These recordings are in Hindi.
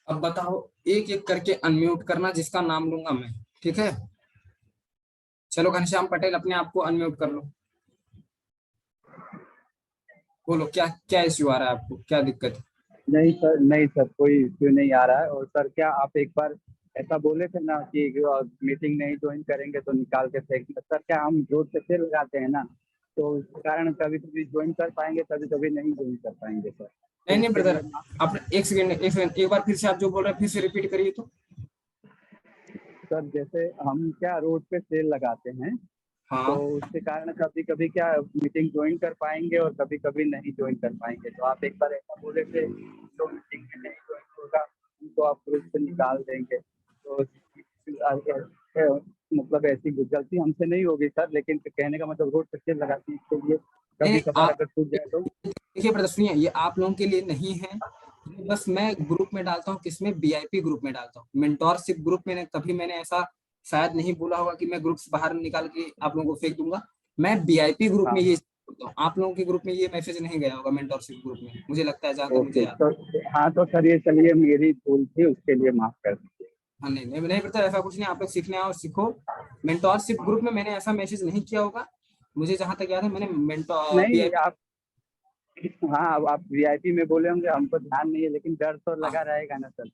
अब बताओ, एक एक करके अनम्यूट करना, जिसका नाम लूंगा मैं, ठीक है? चलो घनश्याम पटेल, अपने आप को अनम्यूट कर लो। बोलो, क्या क्या इश्यू आ रहा है आपको, क्या दिक्कत है? नहीं सर, नहीं सर, कोई इश्यू नहीं आ रहा है। और सर, क्या आप एक बार ऐसा बोले थे ना कि मीटिंग नहीं ज्वाइन करेंगे तो निकाल के फेंकेंगे। सर, क्या हम रोड पे सेल लगाते हैं ना, तो उस कारण कभी कभी ज्वाइन कर पाएंगे, कभी कभी नहीं ज्वाइन कर पाएंगे सर। नहीं तो नहीं उसके ब्रदर, लिए आप एक सेकंड, एक सेकंड, एक बार फिर से आप जो बोल रहे हैं फिर से रिपीट करिए तो। सर, जैसे हम क्या रोड पे सेल लगाते हैं, तो हाँ। उसके कारण कभी कभी क्या मीटिंग ज्वाइन कर पाएंगे और कभी कभी नहीं ज्वाइन कर पाएंगे। तो आप एक बार ऐसा बोले थे, जो मीटिंग में नहीं ज्वाइन होगा उनको आप ग्रुप से निकाल देंगे। तो मतलब ऐसी गलती हमसे नहीं होगी सर, लेकिन कहने का मतलब रोड पे सेल लगाते हैं, इसके लिए नहीं कभी नहीं, कभार आप अगर छूट जाए तो। देखिए ब्रदर, सुनिए, ये आप लोगों के लिए नहीं है। ये बस मैं ग्रुप में डालता हूँ, किसमें? वीआईपी ग्रुप में डालता हूँ, मेंटोरशिप ग्रुप में। कभी मैंने ऐसा शायद नहीं बोला होगा कि मैं ग्रुप से बाहर निकाल के आप लोगों को फेंक दूंगा। मैं वीआईपी ग्रुप में हाँ, ये बोलता हूँ। आप लोगों के ग्रुप में ये मैसेज नहीं गया होगा, मेंटोरशिप ग्रुप में, मुझे लगता है, जहां तक मुझे ओके याद। तो हाँ, तो सर ये चलिए, मेरी भूल थी, उसके लिए माफ कर दीजिए। हाँ, नहीं नहीं नहीं पता, ऐसा कुछ नहीं, आप लोग सीखने आओ, सीखो। मेंटोरशिप ग्रुप में मैंने ऐसा मैसेज नहीं किया होगा, मुझे जहां तक याद है। मैंने मेंटोर नहीं वीआईपी। आप, हाँ, अब आप वीआईपी में बोले होंगे, हमको ध्यान नहीं है, लेकिन डर तो लगा रहेगा ना सर।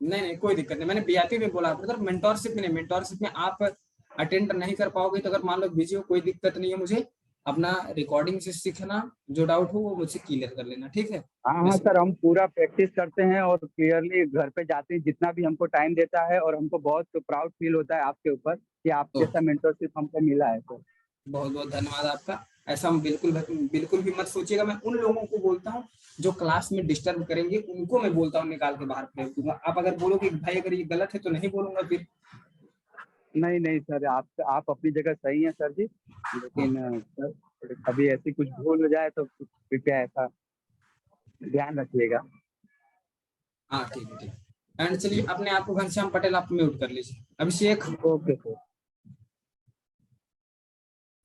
नहीं नहीं, कोई दिक्कत नहीं, मैंने वीआईपी में बोला ब्रदर, मेंटोरशिप में नहीं। मेंटोरशिप में आप अटेंड नहीं कर पाओगे, तो अगर मान लो बिजी हो, कोई दिक्कत नहीं है मुझे। अपना रिकॉर्डिंग से सीखना, जो डाउट हो वो मुझसे क्लियर कर लेना, ठीक है? हाँ मैं हाँ सर, हम पूरा प्रैक्टिस करते हैं और क्लियरली घर पे जाते हैं, जितना भी हमको टाइम देता है, और हमको बहुत प्राउड फील होता है आपके ऊपर कि आप तो जैसा मेंटरशिप हमको मिला है तो। बहुत बहुत धन्यवाद आपका। ऐसा हम बिल्कुल बिल्कुल भी मत सोचिएगा। मैं उन लोगों को बोलता हूँ जो क्लास में डिस्टर्ब करेंगे, उनको मैं बोलता हूँ निकाल के बाहर फेंक दूंगा। आप अगर बोलोगे कि भाई अगर ये गलत है, तो नहीं बोलूंगा फिर। नहीं नहीं सर, आप अपनी जगह सही हैं सर जी, हाँ लेकिन सर कभी ऐसी कुछ भूल हो जाए तो कृपया ऐसा ध्यान रखिएगा। हाँ, ठीक है, ठीक है। एंड चलिए, अपने आप को घनश्याम पटेल आप म्यूट कर लीजिए। अभिषेक, ओके सर।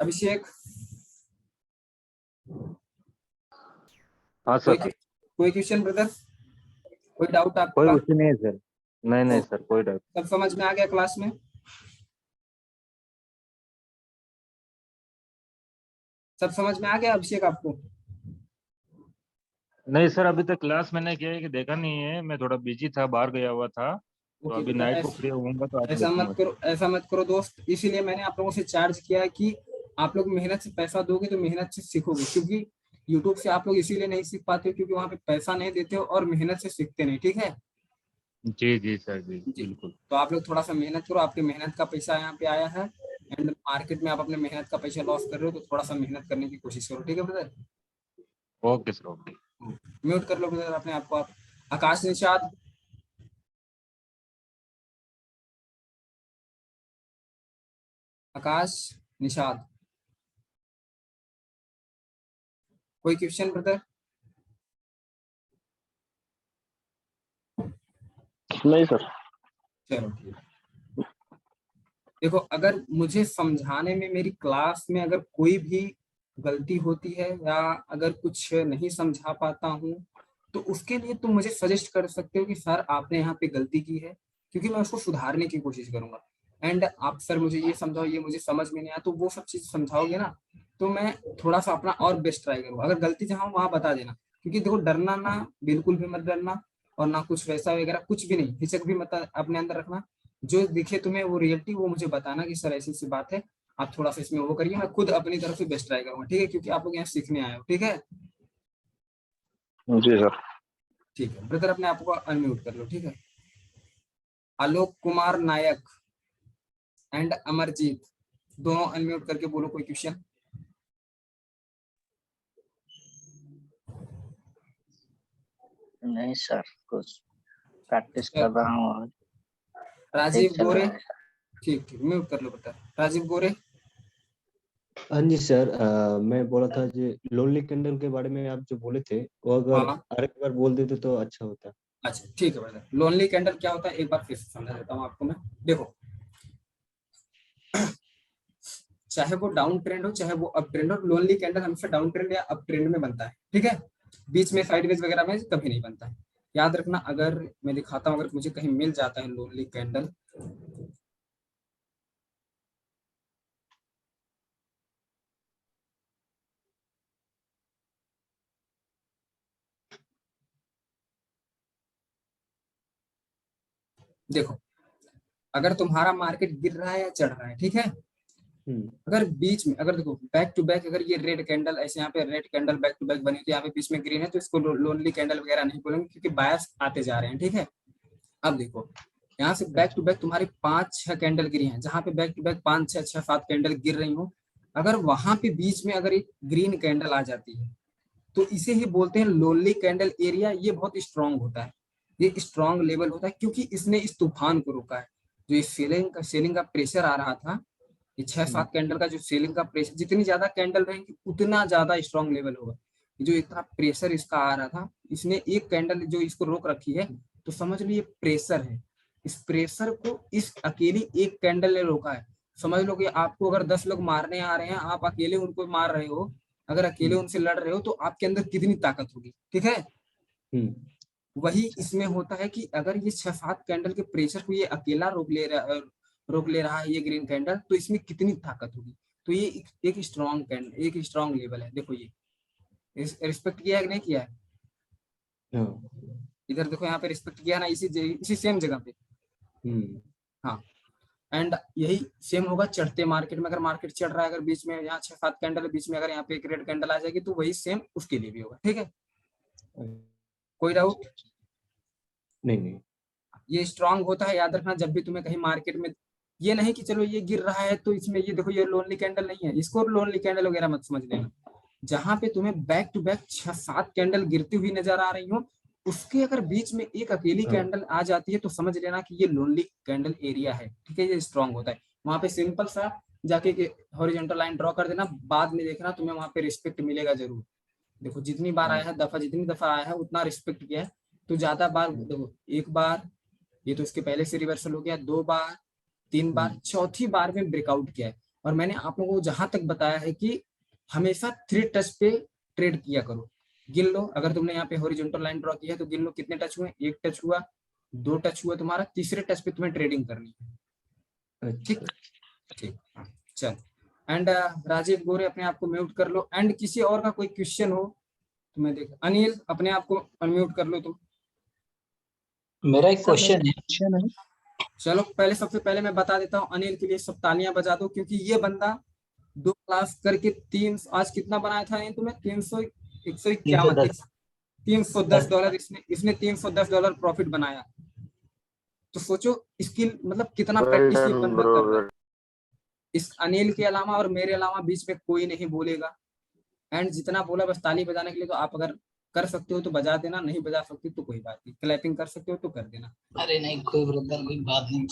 अभिषेक, हाँ कोई सर। कोई क्वेश्चन ब्रदर, कोई डाउट कोई आपका? उसी नहीं है सर। नहीं तो नहीं सर, कोई डाउट। सब समझ में आ गया क्लास में? सब समझ में आ गया अभिषेक आपको? नहीं सर, अभी तक क्लास मैंने क्या है कि देखा नहीं है, मैं थोड़ा बिजी था, बाहर गया हुआ था। तो ओके अभी ब्रदर, नाइट को फ्री होऊंगा तो आज ऐसा मत देखूंगा करो, सर। ऐसा मत करो दोस्त। इसीलिए मैंने आप लोगों से चार्ज किया है कि आप लोग मेहनत से पैसा दोगे तो मेहनत से सीखोगे। क्योंकि यूट्यूब से आप लोग इसीलिए नहीं सीख पाते हो, क्योंकि वहां पे पैसा नहीं देते हो और मेहनत से सीखते नहीं, ठीक है? जी जी सर, जी जी। बिल्कुल। तो आप लोग थोड़ा सा मेहनत करो, आपकी मेहनत का पैसा यहाँ पे आया है। एंड मार्केट में आप अपने मेहनत का पैसा लॉस कर रहे हो, तो थोड़ा सा मेहनत करने की कोशिश करो, ठीक है brother? Okay sir, okay. Mute कर लो ब्रदर अपने आप को आप। आकाश निषाद, आकाश निषाद, कोई क्वेश्चन ब्रदर? नहीं सर। चलो ठीक है। देखो, अगर मुझे समझाने में, मेरी क्लास में अगर कोई भी गलती होती है, या अगर कुछ नहीं समझा पाता हूँ, तो उसके लिए तुम मुझे सजेस्ट कर सकते हो कि सर आपने यहाँ पे गलती की है, क्योंकि मैं उसको सुधारने की कोशिश करूंगा। एंड आप सर मुझे ये समझाओ, ये मुझे समझ में नहीं आया, तो वो सब चीज समझाओगे ना, तो मैं थोड़ा सा अपना और बेस्ट ट्राई करूंगा। अगर गलती जहाँ वहां बता देना, क्योंकि देखो, डरना ना, बिल्कुल भी मत डरना। और ना कुछ वैसा वगैरह कुछ भी नहीं, हिचक भी मत अपने अंदर रखना। जो दिखे तुम्हें वो रियलिटी, वो मुझे बताना कि सर ऐसी सी बात है, आप थोड़ा सा इसमें वो करिए। मैं खुद अपनी तरफ से बेस्ट ट्राई करूंगा, ठीक है? क्योंकि आप लोग यहाँ सीखने आए हो, ठीक है? जी सर। ठीक है ब्रदर, अपने आप को अनम्यूट कर लो, ठीक है? आलोक कुमार नायक एंड अमरजीत, दोनों अनम्यूट करके बोलो कोई क्वेश्चन। नहीं सर, कुछ प्रैक्टिस कर रहा हूँ और राजीव ठीक चल गोरे, रहा है। ठीक ठीक, म्यूट कर लो बेटा। राजीव गोरे, हाँ जी सर, मैं बोला था जी, लोनली कैंडल के बारे में आप जो बोले थे, वो अगर हाँ एक बार बोल देते तो अच्छा होता। अच्छा ठीक है ब्रदर। लोनली कैंडल क्या होता है, एक बार फिर से समझा देता हूँ आपको मैं। देखो, चाहे वो डाउन ट्रेंड हो, चाहे वो अप ट्रेंड हो, लोनली कैंडल हमेशा डाउन ट्रेंड या अप ट्रेंड में बनता है, ठीक है? बीच में साइडवेज वगैरह में कभी नहीं बनता है। याद रखना, अगर मैं दिखाता हूँ, अगर मुझे कहीं मिल जाता है लोनली कैंडल, देखो अगर तुम्हारा मार्केट गिर रहा है या चढ़ रहा है, ठीक है, अगर बीच में, अगर देखो बैक टू बैक, अगर ये रेड कैंडल ऐसे यहाँ पे red candle back to back बनी होती है, यहाँ पे बीच में ग्रीन है, तो इसको लोनली कैंडल वगैरह नहीं बोलेंगे, क्योंकि बायस आते जा रहे हैं, ठीक है। अब देखो यहाँ से बैक टू बैक तुम्हारी 5-6 कैंडल गिरी हैं, जहां पे बैक टू बैक 5-6-7 कैंडल गिर रही हो, अगर वहां पे बीच में अगर एक ग्रीन कैंडल आ जाती है, तो इसे ही बोलते हैं लोनली कैंडल एरिया। ये बहुत स्ट्रांग होता है, ये स्ट्रांग लेवल होता है, क्योंकि इसने इस तूफान को रोका है। जो इस सेलिंग का प्रेशर आ रहा था, ये 6-7 कैंडल का जो सेलिंग का प्रेशर, जितनी ज्यादा कैंडल रहेंगी उतना ज्यादा स्ट्रांग लेवल होगा। जो इतना प्रेशर इसका आ रहा था, इसने एक कैंडल जो इसको रोक रखी है, तो समझ लो ये प्रेशर है। इस प्रेशर को इस अकेली एक कैंडल ने रोका है। समझ लो कि आपको अगर 10 लोग मारने आ रहे हैं, आप अकेले उनको मार रहे हो, अगर अकेले उनसे लड़ रहे हो, तो आपके अंदर कितनी ताकत होगी, ठीक है। वही इसमें होता है कि अगर ये 6-7 कैंडल के प्रेशर को ये अकेला रोक ले रहा है ये ग्रीन कैंडल, तो इसमें कितनी ताकत होगी। तो ये एक स्ट्रॉन्ग कैंडल, एक स्ट्रॉन्ग लेवल है। देखो ये रिस्पेक्ट किया है कि नहीं किया है, इधर देखो यहाँ पे रिस्पेक्ट किया ना, इसी सेम जगह पे। हाँ, एंड यही सेम होगा चढ़ते मार्केट में। अगर मार्केट चढ़ रहा है, अगर बीच में यहाँ 6-7 कैंडल है, बीच में अगर यहाँ पे एक रेड कैंडल आ जाएगी, तो वही सेम उसके लिए भी होगा, ठीक है। कोई डाउट? नहीं। ये स्ट्रांग होता है, याद रखना जब भी तुम्हें कहीं मार्केट में, ये नहीं कि चलो ये गिर रहा है तो इसमें ये देखो ये लोनली कैंडल नहीं है, इसको लोनली कैंडल वगैरह मत समझ लेना। जहां पे तुम्हें बैक टू बैक 6-7 कैंडल गिरती हुई नजर आ रही हो, उसके अगर बीच में एक अकेली कैंडल आ जाती है, तो समझ लेना कि ये लोनली कैंडल एरिया है, ठीक है। ये स्ट्रांग होता है। वहां पे सिंपल सा जाके हॉरिजॉन्टल लाइन ड्रॉ कर देना, बाद में देखना तुम्हें वहां पे रिस्पेक्ट मिलेगा जरूर। देखो जितनी बार आया है, जितनी दफा आया है उतना रिस्पेक्ट किया है, तो ज्यादा बार देखो, एक बार ये तो इसके पहले से रिवर्सल हो गया, 2 बार, 3 बार, चौथी बार में ब्रेकआउट किया है। और मैंने आप लोगों को जहां तक बताया है कि हमेशा 3 टच पे ट्रेड किया करो। गिन लो, अगर तुमने यहाँ पे हॉरिजॉन्टल लाइन ड्रॉ किया है, तो गिन लो कितने टच हुए। 1 टच हुआ, 2 टच हुआ तुम्हारा, तीसरे टच पे तुम्हें ट्रेडिंग करनी है, ठीक ठीक। चल, एंड राजीव गोरे अपने आप को म्यूट कर लो। एंड किसी और का कोई क्वेश्चन हो तो मैं देख, अनिल अपने आप को अनम्यूट कर लो तुम। मेरा एक क्वेश्चन है। चलो पहले, सबसे पहले मैं बता देता हूँ, अनिल के लिए सब तालियां बजा दो, क्योंकि ये बंदा 2 क्लास करके 3, आज कितना बनाया था अनिल तुम्हें? 310 डॉलर इसने $310 प्रॉफिट बनाया। तो सोचो इसकी मतलब कितना प्रैक्टिस ये बंदा कर रहा है। इस अनिल के अलावा और मेरे अलावा बीच में कोई नहीं बोलेगा। एंड जितना बोला बस ताली बजाने के लिए, तो आप अगर कर सकते हो तो बजा देना, नहीं बजा सकते तो कोई बात नहीं, क्लैपिंग कर सकते हो तो कर देना। अरे नहीं, कोई ब्रदर कोई बात नहीं।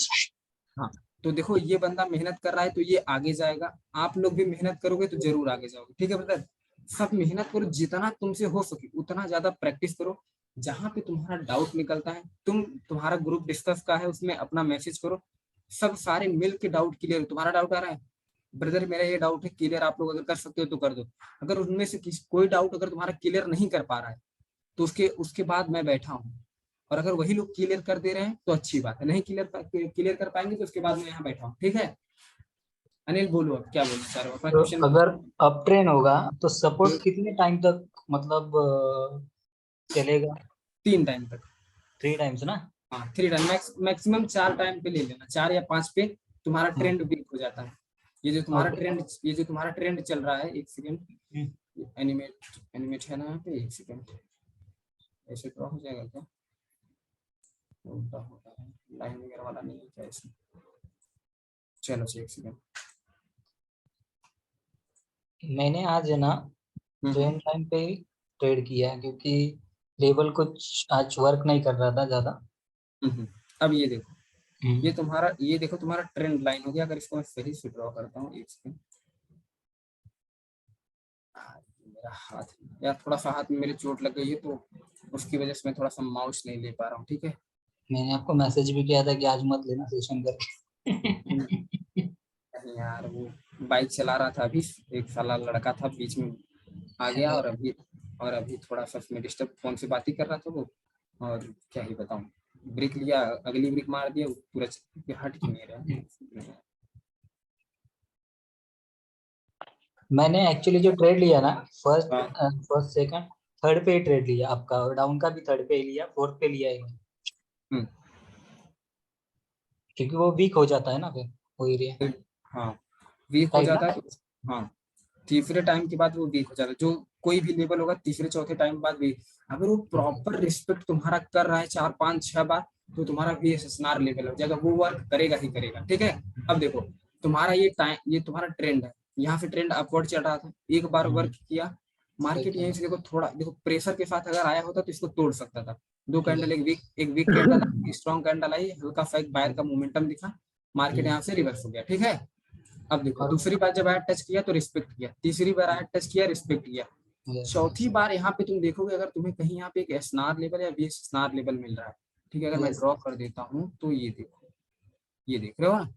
हाँ, तो देखो ये बंदा मेहनत कर रहा है तो ये आगे जाएगा। आप लोग भी मेहनत करोगे तो जरूर आगे जाओगे, ठीक है ब्रदर। सब मेहनत करो, जितना तुमसे हो सके उतना ज्यादा प्रैक्टिस करो। जहां पे तुम्हारा डाउट निकलता है, तुम्हारा ग्रुप डिस्कस का है, उसमें अपना मैसेज करो, सब सारे मिल के डाउट क्लियर। तुम्हारा डाउट आ रहा है ब्रदर, मेरा ये डाउट है क्लियर, आप लोग अगर कर सकते हो तो कर दो। अगर उनमें से कोई डाउट अगर तुम्हारा क्लियर नहीं कर पा रहा है, तो उसके बाद मैं बैठा हूँ, और अगर वही लोग क्लियर कर दे रहे हैं तो अच्छी बात है, नहीं क्लियर कर पाएंगे तो उसके बाद मैं यहाँ बैठा हूँ, ठीक है। अनिल बोलो, अब क्या बोलना चाह रहे हो अपना तो क्वेश्चन। अगर अप ट्रेन होगा तो सपोर्ट कितने टाइम तक मतलब चलेगा? 3 टाइम तक। 3 टाइम्स ना? हाँ 3 टाइम, मैक्सिमम 4 टाइम पे ले लेना, 4 या 5 पे तुम्हारा ट्रेंड वीक हो जाता है। ये जो तुम्हारा ट्रेंड चल रहा है, 1 सेकेंड एनिमेट है ना यहाँ पे, 1 सेकेंड, ऐसे ड्रॉ हो जाएगा क्या? उल्टा होता है, लाइन वगैरह वाला नहीं है क्या इसमें? चलो 1 सेकेंड। मैंने आज है ना ट्रेन टाइम पे ट्रेड किया है, क्योंकि लेवल कुछ आज वर्क नहीं कर रहा था ज्यादा। अब ये देखो, ये देखो तुम्हारा ट्रेंड लाइन हो गया। अगर इसको मैं सही से ड्रॉ करता हूँ, 1 सेकेंड, मेरा हाथ यार, थोड़ा सा हाथ में मेरे चोट लग गई है, तो उसकी वजह से मैं थोड़ा सा माउस नहीं ले पा रहा हूँ, ठीक है। मैंने आपको मैसेज भी किया था कि आज मत लेना सेशन करके। यार वो बाइक चला रहा था, अभी एक साला लड़का था बीच में आ गया, और अभी थोड़ा सा उसमें डिस्टर्ब, फोन से बात ही कर रहा था वो, और क्या ही बताऊं, ब्रेक लिया, अगली ब्रेक मार दिया, पूरा हट क्यों नहीं रहा। मैंने एक्चुअली जो ट्रेड लिया ना, फर्स्ट हाँ, फर्स्ट सेकंड थर्ड पे ही ट्रेड लिया आपका, और डाउन का भी थर्ड पे ही लिया, फोर्थ पे लिया ही नहीं, हम्म, क्योंकि वो वीक हो जाता है ना फिर वो एरिया हाँ वीक हो राइट ना। जाता है तो, हाँ तीसरे टाइम के बाद वो वीक हो जाता है, जो कोई भी लेवल होगा तीसरे चौथे टाइम बाद वीक। अगर वो प्रॉपर रिस्पेक्ट तुम्हारा कर रहा है 4 5 6 बार, तो तुम्हारा VSSR लेवल हो जाएगा, वो वर्क करेगा ही करेगा। ठीक है, अब देखो तुम्हारा ये टाइम, ये तुम्हारा ट्रेंड है, यहाँ से ट्रेंड अपवर्ड चल रहा था, एक बार वर्क किया सही मार्केट, कह यहीं से देखो थोड़ा देखो प्रेशर के साथ अगर आया होता तो इसको तोड़ सकता था। दो रहे कैंडल, हैं। एक वीक कैंडल, स्ट्रॉन्ग कैंडल आई, हल्का सा एक बायर का मोमेंटम दिखा, मार्केट यहाँ हम्म, से रिवर्स हो गया। ठीक है, अब देखो और दूसरी बार जब आया टच किया तो रिस्पेक्ट किया, तीसरी बार आया टच किया रिस्पेक्ट किया, यस चौथी यस बार यहाँ पे तुम देखोगे अगर तुम्हें कहीं यहाँ पे एक एसनार लेवल या VSSR लेवल मिल रहा है। ठीक है, अगर मैं यस ड्रॉ कर देता हूँ तो ये देखो, ये देख रहे हो ना,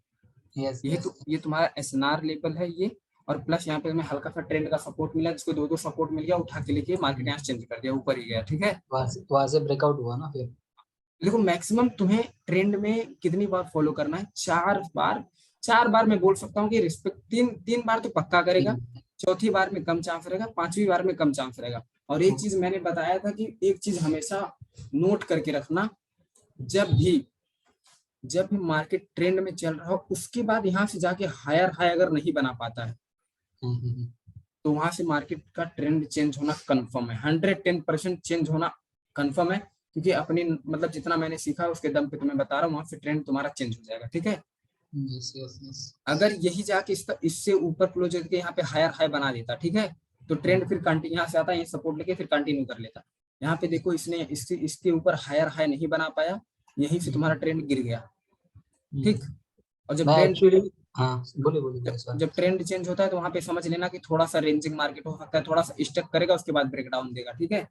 यस ये यस, तो ये तुम्हारा एसएनआर लेवल है ये, और प्लस यहाँ पे तुम्हें हल्का सा ट्रेंड का सपोर्ट मिला, जिसको दो दो सपोर्ट मिल गया, उठा के लेके मार्केट यहाँ चेंज कर दिया, ऊपर ही गया। ठीक है, वहां से ब्रेकआउट हुआ ना फिर। देखो मैक्सिमम तुम्हें ट्रेंड में कितनी बार फॉलो करना है, 4 बार। 4 बार मैं बोल सकता हूँ कि रिस्पेक्ट, तीन तीन बार तो पक्का करेगा, चौथी बार में कम चांस रहेगा, पांचवी बार में कम चांस रहेगा। और एक चीज मैंने बताया था कि एक चीज हमेशा नोट करके रखना, जब भी मार्केट ट्रेंड में चल रहा हो उसके बाद यहाँ से जाके हायर हाई अगर नहीं बना पाता है, तो वहां से मार्केट का ट्रेंड चेंज होना कंफर्म है, 110% चेंज होना कंफर्म है। क्योंकि अपनी मतलब जितना मैंने सीखा उसके दम पे तुम्हें बता रहा हूँ, वहां से ट्रेंड तुम्हारा चेंज हो जाएगा। ठीक है, यस यस यस, अगर यही जाके इससे ऊपर क्लोज करके यहाँ पे हायर हाई बना देता, ठीक है, तो ट्रेंड फिर कंटिन्यू यहाँ से आता है, ये सपोर्ट लेके फिर कंटिन्यू कर लेता। यहाँ पे देखो इसने इसके ऊपर हायर हाई नहीं बना पाया, यहीं से तुम्हारा ट्रेंड गिर गया। ठीक, और जब मैं ट्रेंड एक्चुअली, हाँ बोले बोले जब बोले सर। जब ट्रेंड चेंज होता है तो वहां पे समझ लेना कि थोड़ा सा रेंजिंग मार्केट हो सकता है, थोड़ा सा स्टक करेगा उसके बाद ब्रेकडाउन देगा। ठीक है,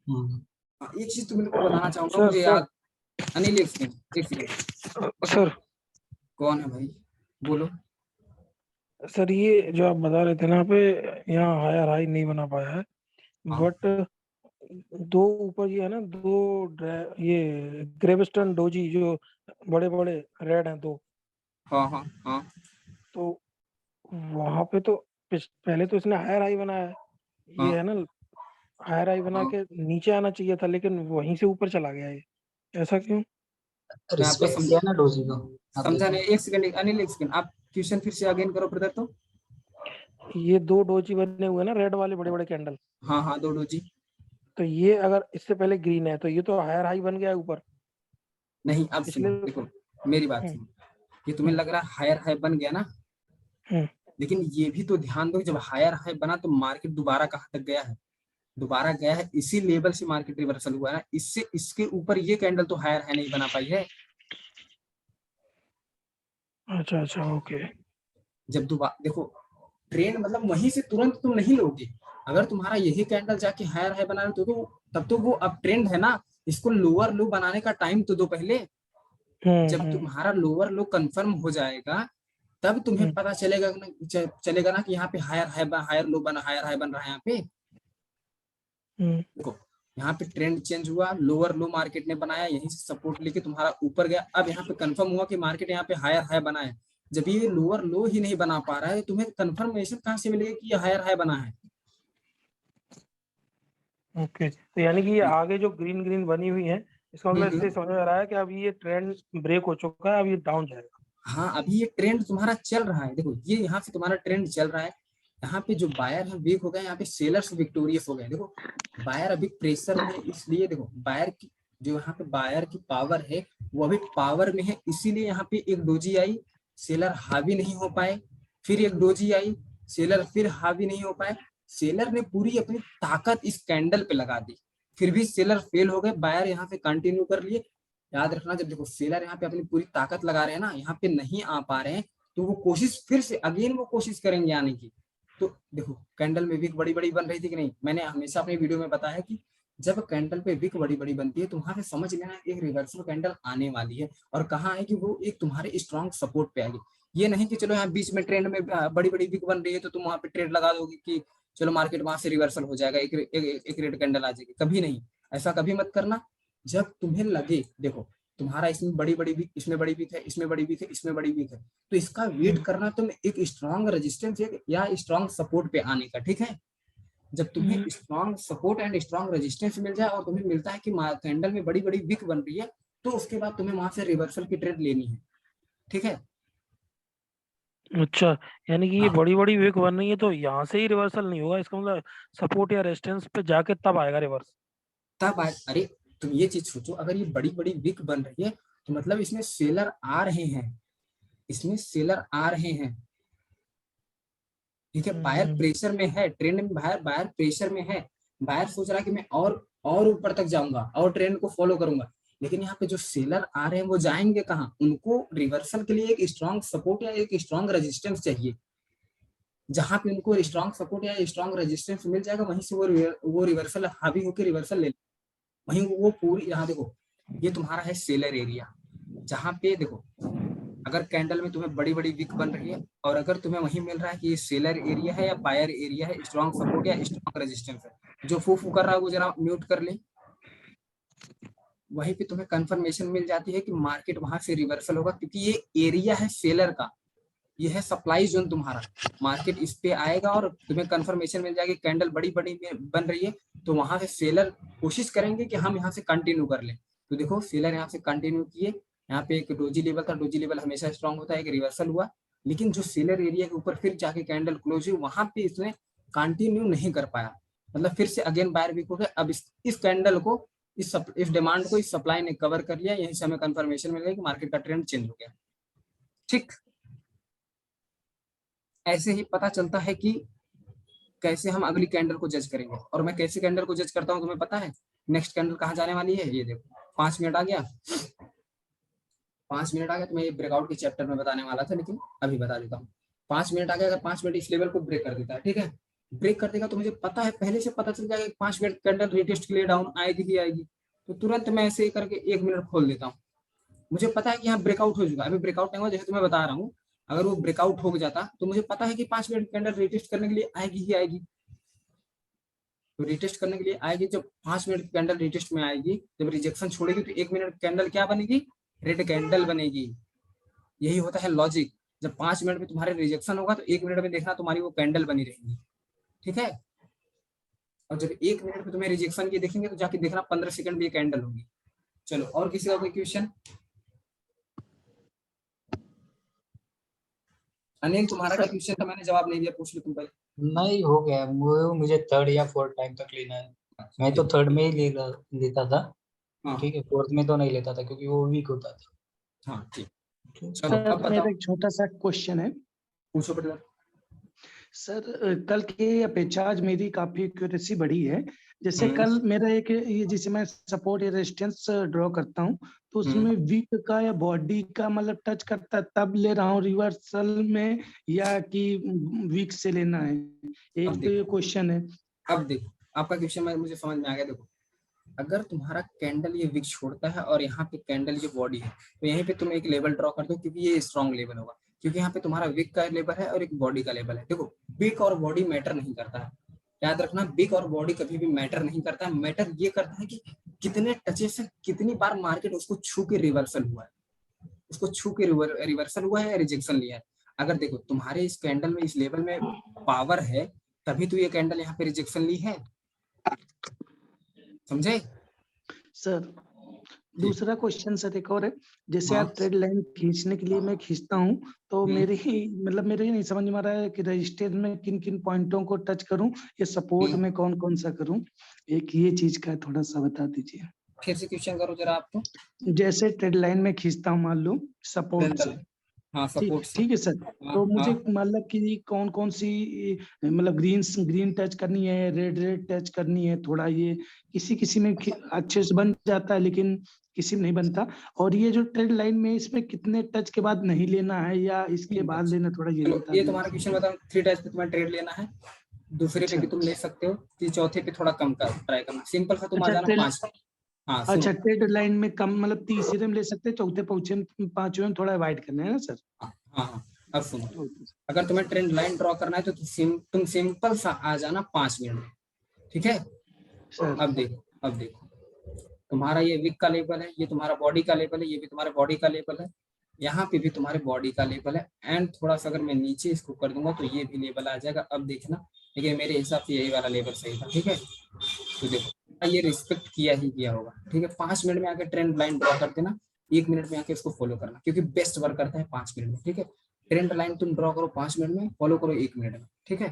हाँ, एक चीज तुम लोग को बताना चाहूंगा, सर मुझे सर याद, अनिल एक सेकंड एक सेकंड। सर कौन है भाई, बोलो। सर ये जो आप बता रहे थे ना पे, यहाँ हायर हाई नहीं बना पाया है, हाँ बट दो ऊपर ये है ना, ये ग्रेविस्टन डोजी जो बड़े बड़े रेड हैं दो, हाँ हाँ हाँ तो वहां पे तो पहले तो इसने हायर हाई बनाया है, हाँ ये है ना, हायर हाई बना हाँ, के नीचे आना चाहिए था, लेकिन वहीं से ऊपर चला गया ये, ऐसा क्यों? मैं आपको रिस्पेक्ट किया ना डोजी को, आप समझा देखो। नहीं, एक सेकंड अनिल, एक सेकंड आप क्वेश्चन फिर से अगेन करो ब्रदर तो। ये दो डोजी बने हुए हैं ना, रेड वाले बड़े बड़े कैंडल, हाँ हाँ, दो डोजी। तो ये अगर इससे पहले ग्रीन है तो ये तो हायर हाई बन गया है ऊपर, नहीं, अब सुनो इसलिए। देखो, मेरी बात हम्म, सुनो, ये तुम्हें हम्म, लग रहा है हायर हाई बन गया ना, हम्म। लेकिन ये भी तो ध्यान दो, जब हायर हाई बना तो मार्केट दोबारा कहाँ तक गया है, दोबारा गया है इसी लेवल से मार्केट रिवर्सल हुआ है ना, इससे इसके ऊपर ये कैंडल तो हायर हाई नहीं बना पाई है। अच्छा अच्छा, ओके। जब दोबारा देखो, ट्रेंड मतलब वहीं से तुरंत तुम नहीं लोगे, अगर तुम्हारा यही कैंडल जाके हायर हाई बना रहे तो तब तो वो अब ट्रेंड है ना, इसको लोअर लो बनाने का टाइम तो दो पहले। जब हम्म। तुम्हारा लोअर लो कंफर्म हो जाएगा तब तुम्हें हम्म, पता चलेगा ना कि यहाँ पे हायर लो बना, हायर हाई बन रहा है यहाँ पे। हम्म। देखो यहाँ पे ट्रेंड चेंज हुआ, लोअर लो मार्केट ने बनाया, यहीं से सपोर्ट लेके तुम्हारा ऊपर गया, अब यहाँ पे कंफर्म हुआ कि मार्केट यहाँ पे हायर हाई बना है। जब ये लोअर लो ही नहीं बना पा रहा है, तुम्हें कंफर्मेशन कहाँ से मिलेगा कि ये हायर हाई बना है। ओके, तो यानी कि ये आगे जो ग्रीन ग्रीन बनी हुई है, इसका मतलब इससे हम्म। समझ में आ रहा है कि अब ये ट्रेंड ब्रेक हो चुका है, अब ये डाउन जाएगा। हाँ, अभी ये ट्रेंड तुम्हारा चल रहा है, देखो ये यहाँ से तुम्हारा ट्रेंड चल रहा है, यहाँ पे जो बायर है वीक हो गए, यहाँ पे सेलर्स विक्टोरियस हो गए। देखो बायर अभी प्रेशर में है, इसलिए देखो बायर की जो यहाँ पे बायर की पावर है वो अभी पावर में है, इसीलिए यहाँ पे एक डोजी आई, सेलर हावी नहीं हो पाए, फिर एक डोजी आई, सेलर फिर हावी नहीं हो पाए, सेलर ने पूरी अपनी ताकत इस कैंडल पे लगा दी, फिर भी सेलर फेल हो गए, बायर यहाँ पे कंटिन्यू कर लिए। याद रखना, जब देखो सेलर यहाँ पे अपनी पूरी ताकत लगा रहे हैं ना, यहाँ पे नहीं आ पा रहे हैं, तो वो कोशिश फिर से अगेन वो कोशिश करेंगे आने की। तो देखो कैंडल में विक बड़ी बड़ी बन रही थी कि नहीं, मैंने हमेशा अपनी वीडियो में बताया कि जब कैंडल पे विक बड़ी बड़ी बनती है तो वहां से समझ लेना एक रिवर्सल कैंडल आने वाली है, और कहाँ है कि वो एक तुम्हारे स्ट्रॉन्ग सपोर्ट पे आएगी। ये नहीं कि चलो यहाँ बीच में ट्रेंड में बड़ी बड़ी विक बन रही है तो तुम वहां पे ट्रेड लगा दोगे कि चलो मार्केट वहां से रिवर्सल हो जाएगा, एक रेड कैंडल आ जाएगी, कभी नहीं, ऐसा कभी मत करना। जब तुम्हें लगे, देखो तुम्हारा इसमें बड़ी बड़ी वीक, इसमें बड़ी वीक है, इसमें बड़ी वीक है, इसमें बड़ी वीक है, तो इसका वेट करना तुम एक स्ट्रॉन्ग रेजिस्टेंस या स्ट्रॉन्ग सपोर्ट पे आने का, ठीक है। जब तुम्हें strong support and strong resistance मिल जाए और तुम्हें मिलता है कि कैंडल में बड़ी बड़ी विक बन रही है, तो उसके बाद तुम्हें वहां से रिवर्सल की ट्रेड लेनी है, ठीक है। अच्छा, यानी कि ये हाँ। बड़ी बड़ी विक बन रही है तो यहाँ से ही रिवर्सल नहीं होगा, इसका मतलब सपोर्ट या रेजिस्टेंस पे जाके तब आएगा रिवर्स। तब अरे तुम ये चीज सोचो, अगर ये बड़ी बड़ी विक बन रही है तो मतलब इसमें सेलर आ रहे हैं, इसमें सेलर आ रहे हैं, ठीक है। बायर प्रेशर में है, ट्रेंड में बायर प्रेशर में है, बायर सोच रहा है कि मैं और ऊपर तक जाऊंगा और ट्रेंड को फॉलो करूंगा, लेकिन यहाँ पे जो सेलर आ रहे हैं वो जाएंगे कहाँ, उनको रिवर्सल के लिए एक स्ट्रॉन्ग सपोर्ट या एक स्ट्रॉन्ग रेजिस्टेंस चाहिए। जहां पे उनको स्ट्रॉन्ग सपोर्ट या स्ट्रॉन्ग रेजिस्टेंस मिल जाएगा, वहीं से वो रिवर्सल हावी होकर रिवर्सल ले, वहीं वो पूरी, यहाँ देखो ये तुम्हारा है सेलर एरिया, जहां पे देखो अगर कैंडल में तुम्हें बड़ी बड़ी विक बन रही है और अगर तुम्हें वहीं मिल रहा है कि ये सेलर एरिया है या बायर एरिया है, स्ट्रॉन्ग सपोर्ट या स्ट्रॉन्ग रेजिस्टेंस है, जो फू कर रहा है वो जरा म्यूट कर ले, वहीं पे तुम्हें कंफर्मेशन मिल जाती है कि मार्केट वहां से रिवर्सल होगा, क्योंकि ये एरिया है सेलर का, ये है सप्लाई जोन तुम्हारा, मार्केट इस पे आएगा और तुम्हें कंफर्मेशन मिल जाएगी कैंडल बड़ी बड़ी बन रही है, तो वहां से सेलर कोशिश करेंगे कि हम यहाँ से कंटिन्यू कर लें। तो देखो सेलर यहाँ से कंटिन्यू किए, यहाँ पे एक डोजी लेवल था, डोजी लेवल हमेशा स्ट्रॉन्ग होता है, एक रिवर्सल हुआ, लेकिन जो सेलर एरिया के ऊपर फिर जाके कैंडल क्लोज हुई, वहां पे इसने कंटिन्यू नहीं कर पाया, मतलब फिर से अगेन बायर वीक हो गया। अब इस कैंडल को, इस डिमांड को इस सप्लाई ने कवर कर लिया, यहीं से हमें कंफर्मेशन मिल गई कि मार्केट का ट्रेंड चेंज हो गया, ठीक। ऐसे ही पता चलता है कि कैसे हम अगली कैंडल को जज करेंगे, और मैं कैसे कैंडल को जज करता हूँ तुम्हें पता है, नेक्स्ट कैंडल कहाँ जाने वाली है, ये देखो 5 मिनट आ गया, 5 मिनट आ गया, तो मैं ये ब्रेकआउट के चैप्टर में बताने वाला था, लेकिन अभी बता देता हूँ। 5 मिनट आ गया, अगर 5 मिनट इस लेवल को ब्रेक कर देता है, ठीक है, ब्रेक कर देगा तो मुझे पता है, पहले से पता चल जाएगा 5 मिनट कैंडल रिटेस्ट के लिए डाउन आएगी ही आएगी, तो तुरंत मैं ऐसे ही करके 1 मिनट खोल देता हूँ, मुझे पता है कि यहाँ ब्रेकआउट हो चुका है, अभी ब्रेकआउट नहीं हुआ, जैसे तुम्हें बता रहा हूँ, अगर वो ब्रेकआउट हो जाता तो मुझे पता है कि 5 मिनट कैंडल रिटेस्ट करने के लिए आएगी ही आएगी, तो रिटेस्ट करने के लिए आएगी, जब 5 मिनट कैंडल रिटेस्ट में आएगी, जब रिजेक्शन छोड़ेगी तो 1 मिनट कैंडल क्या बनेगी, रेड कैंडल बनेगी, यही होता है लॉजिक। जब 5 मिनट में तुम्हारे रिजेक्शन होगा तो 1 मिनट में देखना तुम्हारी वो कैंडल बनी रहेगी, ठीक है, और जब 1 मिनट में तुम्हें रिजेक्शन की देखेंगे तो जाके देखना 15 सेकंड में ये कैंडल होगी। चलो और किसी का कोई क्वेश्चन? अनिल तुम्हारा क्या क्वेश्चन था, मैंने जवाब नहीं दिया, पूछ लो तुम पहले। नहीं, हो गया, मुझे थर्ड या फोर्थ टाइम तक लेना है, मैं तो थर्ड में ही लेता था, हाँ ठीक है, फोर्थ में तो नहीं लेता था क्योंकि वो वीक होता था। हाँ ठीक, चलो सर अब मेरा बताओ, एक छोटा सा क्वेश्चन है पूछो बेटा। सर। कल की अपेक्षा आज मेरी काफी एक्यूरेसी बढ़ी है। जैसे कल मेरा एक ये जिसे मैं सपोर्ट या रेजिस्टेंस ड्रॉ करता हूँ तो उसमें वीक का या बॉडी का मतलब टच करता है तब ले रहा हूँ रिवर्सल में, या कि वीक से लेना है, एक तो ये क्वेश्चन है। अब देखो आपका क्वेश्चन मुझे समझ में आ गया। देखो अगर तुम्हारा कैंडल ये विक छोड़ता है और यहाँ पे कैंडल ये बॉडी है, तो यहीं पे तुम एक लेवल ड्रॉ कर दो, क्योंकि ये स्ट्रॉन्ग लेवल होगा, क्योंकि यहाँ पे तुम्हारा विक का लेवल है और एक बॉडी का लेवल है। देखो विक और बॉडी मैटर नहीं करता है, याद रखना, विक और बॉडी कभी भी मैटर नहीं करता है, मैटर ये करता है कि कितने टचेस से कितनी बार मार्केट उसको छू के रिवर्सल हुआ है, उसको छू के रिवर्सल हुआ है या रिजेक्शन लिया है। अगर देखो तुम्हारे इस कैंडल में इस लेवल में पावर है, तभी तो ये कैंडल यहाँ पे रिजेक्शन ली है, समझे सर? दूसरा क्वेश्चन सर एक और है, जैसे आप ट्रेड लाइन खींचने के लिए मैं खींचता हूँ तो मेरे ही नहीं समझ में आ रहा है कि रजिस्टर में किन किन पॉइंटों को टच करूं या सपोर्ट में कौन कौन सा करूं, एक ये चीज का थोड़ा सा बता दीजिए। फिर से क्वेश्चन करो जरा आपको। जैसे ट्रेड लाइन में खींचता हूँ मान लो सपोर्ट से, हाँ सपोर्ट ठीक है सर, तो मुझे मतलब कि कौन कौन सी मतलब ग्रीन टच करनी है, रेड टच करनी है, थोड़ा ये किसी में अच्छे से बन जाता है लेकिन किसी में नहीं बनता, और ये जो ट्रेड लाइन में इसमें कितने टच के बाद नहीं लेना है या इसके बाद लेना, थोड़ा ये बता। ये तुम्हारा क्वेश्चन बताओ, 3 टच पे तुम्हें ट्रेड लेना है, दूसरे पे भी तुम ले सकते हो, चौथे पे थोड़ा कम ट्राई करना, सिंपल सा तुम आ जाना 5। हाँ अच्छा, ट्रेड लाइन में कम मतलब तीसरे में ले सकते हैं, चौथे पांचवें में थोड़ा अवॉइड करना है ना सर? हाँ अब सुनो, अगर तुम्हें ट्रेंड लाइन ड्रॉ करना है तो तुम सिंपल सा आ जाना 5 मिनट में, ठीक है। अब देखो तुम्हारा ये विक का लेवल है, ये तुम्हारा बॉडी का लेवल है, ये भी तुम्हारे बॉडी का लेवल है, यहाँ पे भी तुम्हारे बॉडी का लेवल है। एंड थोड़ा सा अगर मैं नीचे इसको कर दूंगा तो ये भी लेवल आ जाएगा। अब देखना, लेकिन मेरे हिसाब से यही वाला लेवल सही था। ठीक है, तो देखो ये रिस्पेक्ट किया ही किया होगा। ठीक है, 5 मिनट में आके ट्रेंड लाइन ड्रॉ करते ना, 1 मिनट में आके इसको फॉलो करना, क्योंकि बेस्ट वर्क करता है 5 मिनट में। ठीक है, ट्रेंड लाइन तुम ड्रॉ करो 5 मिनट में, फॉलो करो 1 मिनट में। ठीक है,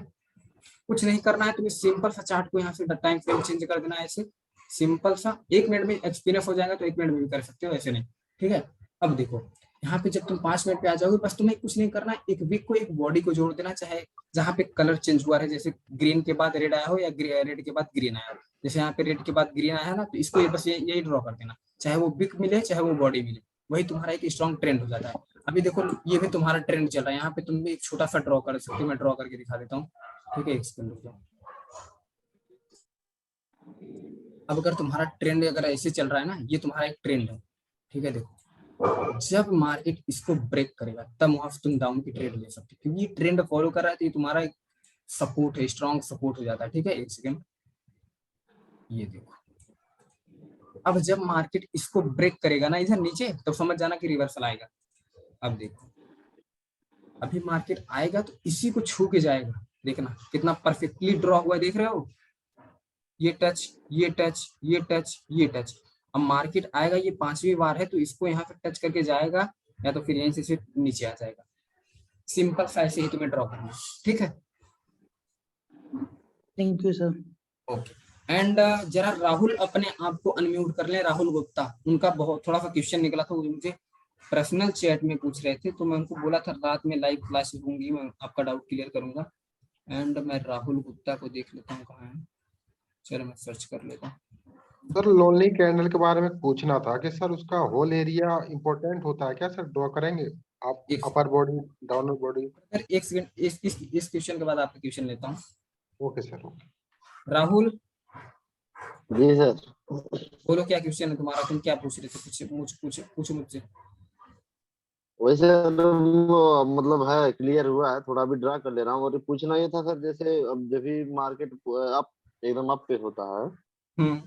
कुछ नहीं करना है, तुम्हें सिंपल सा चार्ट को यहाँ से टाइम फ्रेम चेंज कर देना है ऐसे, सिंपल सा। 1 मिनट में एक्सपीरियंस हो जाएगा तो 1 मिनट में भी कर सकते हो, ऐसे नहीं। ठीक है, अब देखो यहाँ पे जब तुम 5 मिनट पे आ जाओगे, बस तुम्हें कुछ नहीं करना है, एक विक को एक बॉडी को जोड़ देना, चाहे जहाँ पे कलर चेंज हुआ है, जैसे ग्रीन के बाद रेड आया हो या रेड के बाद ग्रीन आया हो। जैसे यहाँ पे रेड के बाद ग्रीन आया है ना, तो इसको बस यही ड्रॉ कर देना, चाहे वो विक मिले चाहे वो बॉडी मिले, वही तुम्हारा एक स्ट्रॉन्ग ट्रेंड हो जाता है। अभी देखो ये भी तुम्हारा ट्रेंड चल रहा है, यहाँ पे तुम भी एक छोटा सा ड्रॉ कर सकते हो, मैं ड्रॉ करके दिखा देता हूँ। ठीक है, एक सेकंड रुक जाओ। अब अगर तुम्हारा ट्रेंड अगर ऐसे चल रहा है ना, ये तुम्हारा एक ट्रेंड है। ठीक है, देखो जब मार्केट इसको ब्रेक करेगा तब वहां से तुम डाउन की ट्रेड ले सकते हो, क्योंकि ये ट्रेंड फॉलो कर रहा है तो ये तुम्हारा एक सपोर्ट है, स्ट्रॉन्ग सपोर्ट हो जाता है। ठीक है, एक सेकंड, ये देखो अब जब मार्केट इसको ब्रेक करेगा ना इधर नीचे, तो समझ जाना कि रिवर्सल आएगा। अब देखो अभी मार्केट आएगा तो इसी को छू के जाएगा, देखना कितना परफेक्टली ड्रॉ हुआ है, देख रहे हो, ये टच ये टच ये टच ये टच। अब मार्केट आएगा, ये 5वीं बार है, तो इसको यहाँ पे टच करके जाएगा, या तो फिर यहीं से सिर्फ नीचे आ जाएगा। सिंपल सा ऐसे ही तुम्हें ड्रॉ करना है। ठीक है, thank you sir. Okay. And जरा राहुल अपने आप को अनम्यूट कर ले, राहुल गुप्ता, उनका बहुत थोड़ा सा क्वेश्चन निकला था, वो मुझे पर्सनल चैट में पूछ रहे थे, तो मैं उनको बोला था रात में लाइव क्लासेस होंगी, मैं आपका डाउट क्लियर करूंगा। एंड मैं राहुल गुप्ता को देख लेता हूँ कहाँ है, चलो मैं सर्च कर लेता हूँ। सर लोनली कैंडल के बारे में पूछना था कि सर उसका होल एरिया इंपॉर्टेंट होता है क्या सर, ड्रॉ करेंगे आप, upper body down body? Sir एक सेकंड, इस क्वेश्चन के बाद आपका क्वेश्चन लेता हूँ। Okay sir, okay. Rahul ji sir. बोलो क्या क्वेश्चन है तुम्हारा, तुम क्या पूछ रहे थे, पूछो मुझसे। वैसे वो मतलब है, क्लियर हुआ है, थोड़ा भी ड्रा कर ले रहा हूँ। और ये पूछना ये था सर, जैसे अब जब भी मार्केट अप एकदम अप पे होता है,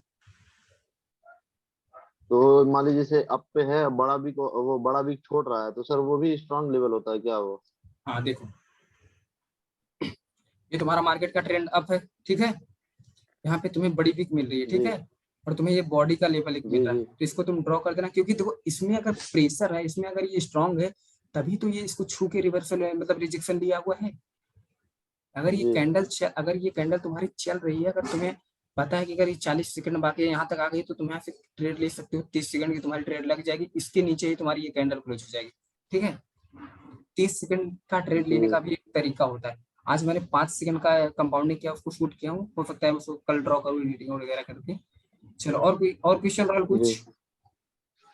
तो मान लीजिए जैसे अप पे है, बड़ा भी वो बड़ा भी छोड़ रहा है, तो सर वो भी स्ट्रांग लेवल होता है क्या वो? हाँ देखो ये तुम्हारा मार्केट का ट्रेंड अप है। ठीक है, यहाँ पे तुम्हें बड़ी विक मिल रही है। ठीक है, और तुम्हें ये बॉडी का लेवल एक मिल रहा है, तो इसको तुम ड्रॉ कर देना, क्योंकि देखो इसमें अगर प्रेशर है, इसमें अगर ये स्ट्रांग है, तभी तो ये इसको छू के रिवर्सल मतलब रिजेक्शन दिया हुआ है। अगर ये कैंडल तुम्हारी चल रही है, अगर तुम्हें पता है कि अगर ये 40 सेकंड बाकी है, यहाँ तक आ गई, तो तुम यहाँ से ट्रेड ले सकते हो, 30 सेकंड की तुम्हारी ट्रेड लग जाएगी, इसके नीचे ही तुम्हारी ये कैंडल क्लोज हो जाएगी। ठीक है, 30 सेकंड का ट्रेड लेने का भी एक तरीका होता है। आज मैंने 5 सेकंड का कंपाउंडिंग किया, उसको शूट किया हूँ, हो सकता है उसको कल ड्रॉ करूँ एडिटिंग वगैरह करके। चलो और कोई और क्वेश्चन रहा कुछ?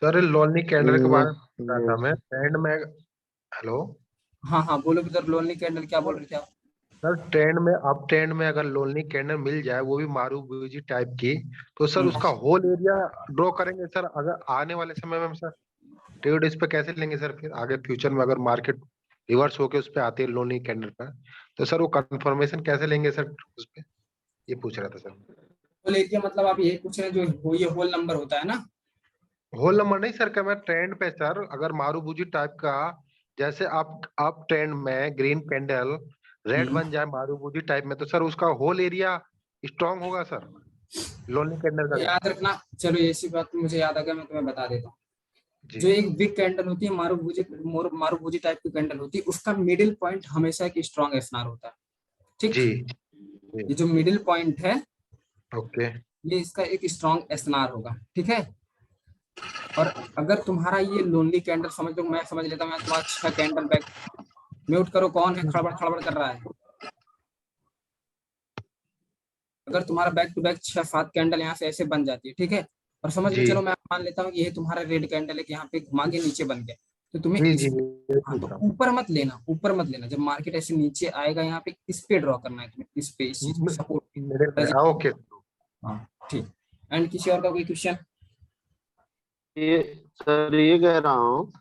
सर लोनली कैंडल के बारे में पूछ रहा था मैं, ट्रेंड में। हेलो, हाँ बोलो ब्रदर, लोनली कैंडल क्या बोल रहे थे आप? सर ट्रेंड में, अप ट्रेंड में अगर लोनली कैंडल मिल जाए, वो भी मारूबुजी टाइप की, तो सर उसका होल एरिया ड्रॉ करेंगे सर, अगर आने वाले समय में सर ट्रेड इस पे कैसे लेंगे सर, फिर आगे फ्यूचर में अगर मार्केट रिवर्स होके उस पे आती है लोनली कैंडल पर, तो सर वो कंफर्मेशन कैसे लेंगे सर उस पे, ये पूछ रहा था सर। होल एरिया मतलब आप यही पूछ रहे हैं जो ये होल नंबर होता है ना? होल नंबर नहीं सर, क्या मैं ट्रेंड पे सर, अगर मारूबुजी टाइप का, जैसे आप ट्रेंड में ग्रीन कैंडल रेड बन जाए मारूबुजी टाइप में, तो सर उसका होल एरिया स्ट्रांग होगा सर लोनली कैंडल का? याद रखना, चलो ऐसी बात मुझे याद आ गया, मैं तुम्हें बता देता हूँ। जो एक बिग कैंडल होती है, मारूबुजी टाइप की कैंडल होती है, उसका मिडिल पॉइंट हमेशा एक स्ट्रांग एसएनआर होता है। ठीक, ये जो मिडिल पॉइंट है, ओके, ये इसका एक स्ट्रांग एसएनआर होगा। ठीक है, और अगर तुम्हारा ये लोनली कैंडल समझ लो, मैं समझ लेता हूँ, मैं तुम्हारा 6 कैंडल बैक म्यूट करो, कौन है खड़बड़ खड़बड़ कर रहा है? अगर तुम्हारा बैक टू बैक 6-7 कैंडल यहाँ से ऐसे बन जाती है, ठीक है, और समझ लो, चलो मैं मान लेता हूँ कि ये तुम्हारा रेड कैंडल है कि यहाँ पे घुमा के नीचे बन गया, तो तुम्हें तो ऊपर मत लेना, जब मार्केट ऐसे नीचे आएगा यहाँ पे, इस पे ड्रॉ करना है तुम्हें, इस पे, इस चीज सपोर्ट। ओके, हाँ ठीक। एंड किसी और का कोई क्वेश्चन? ये सर ये कह रहा हूँ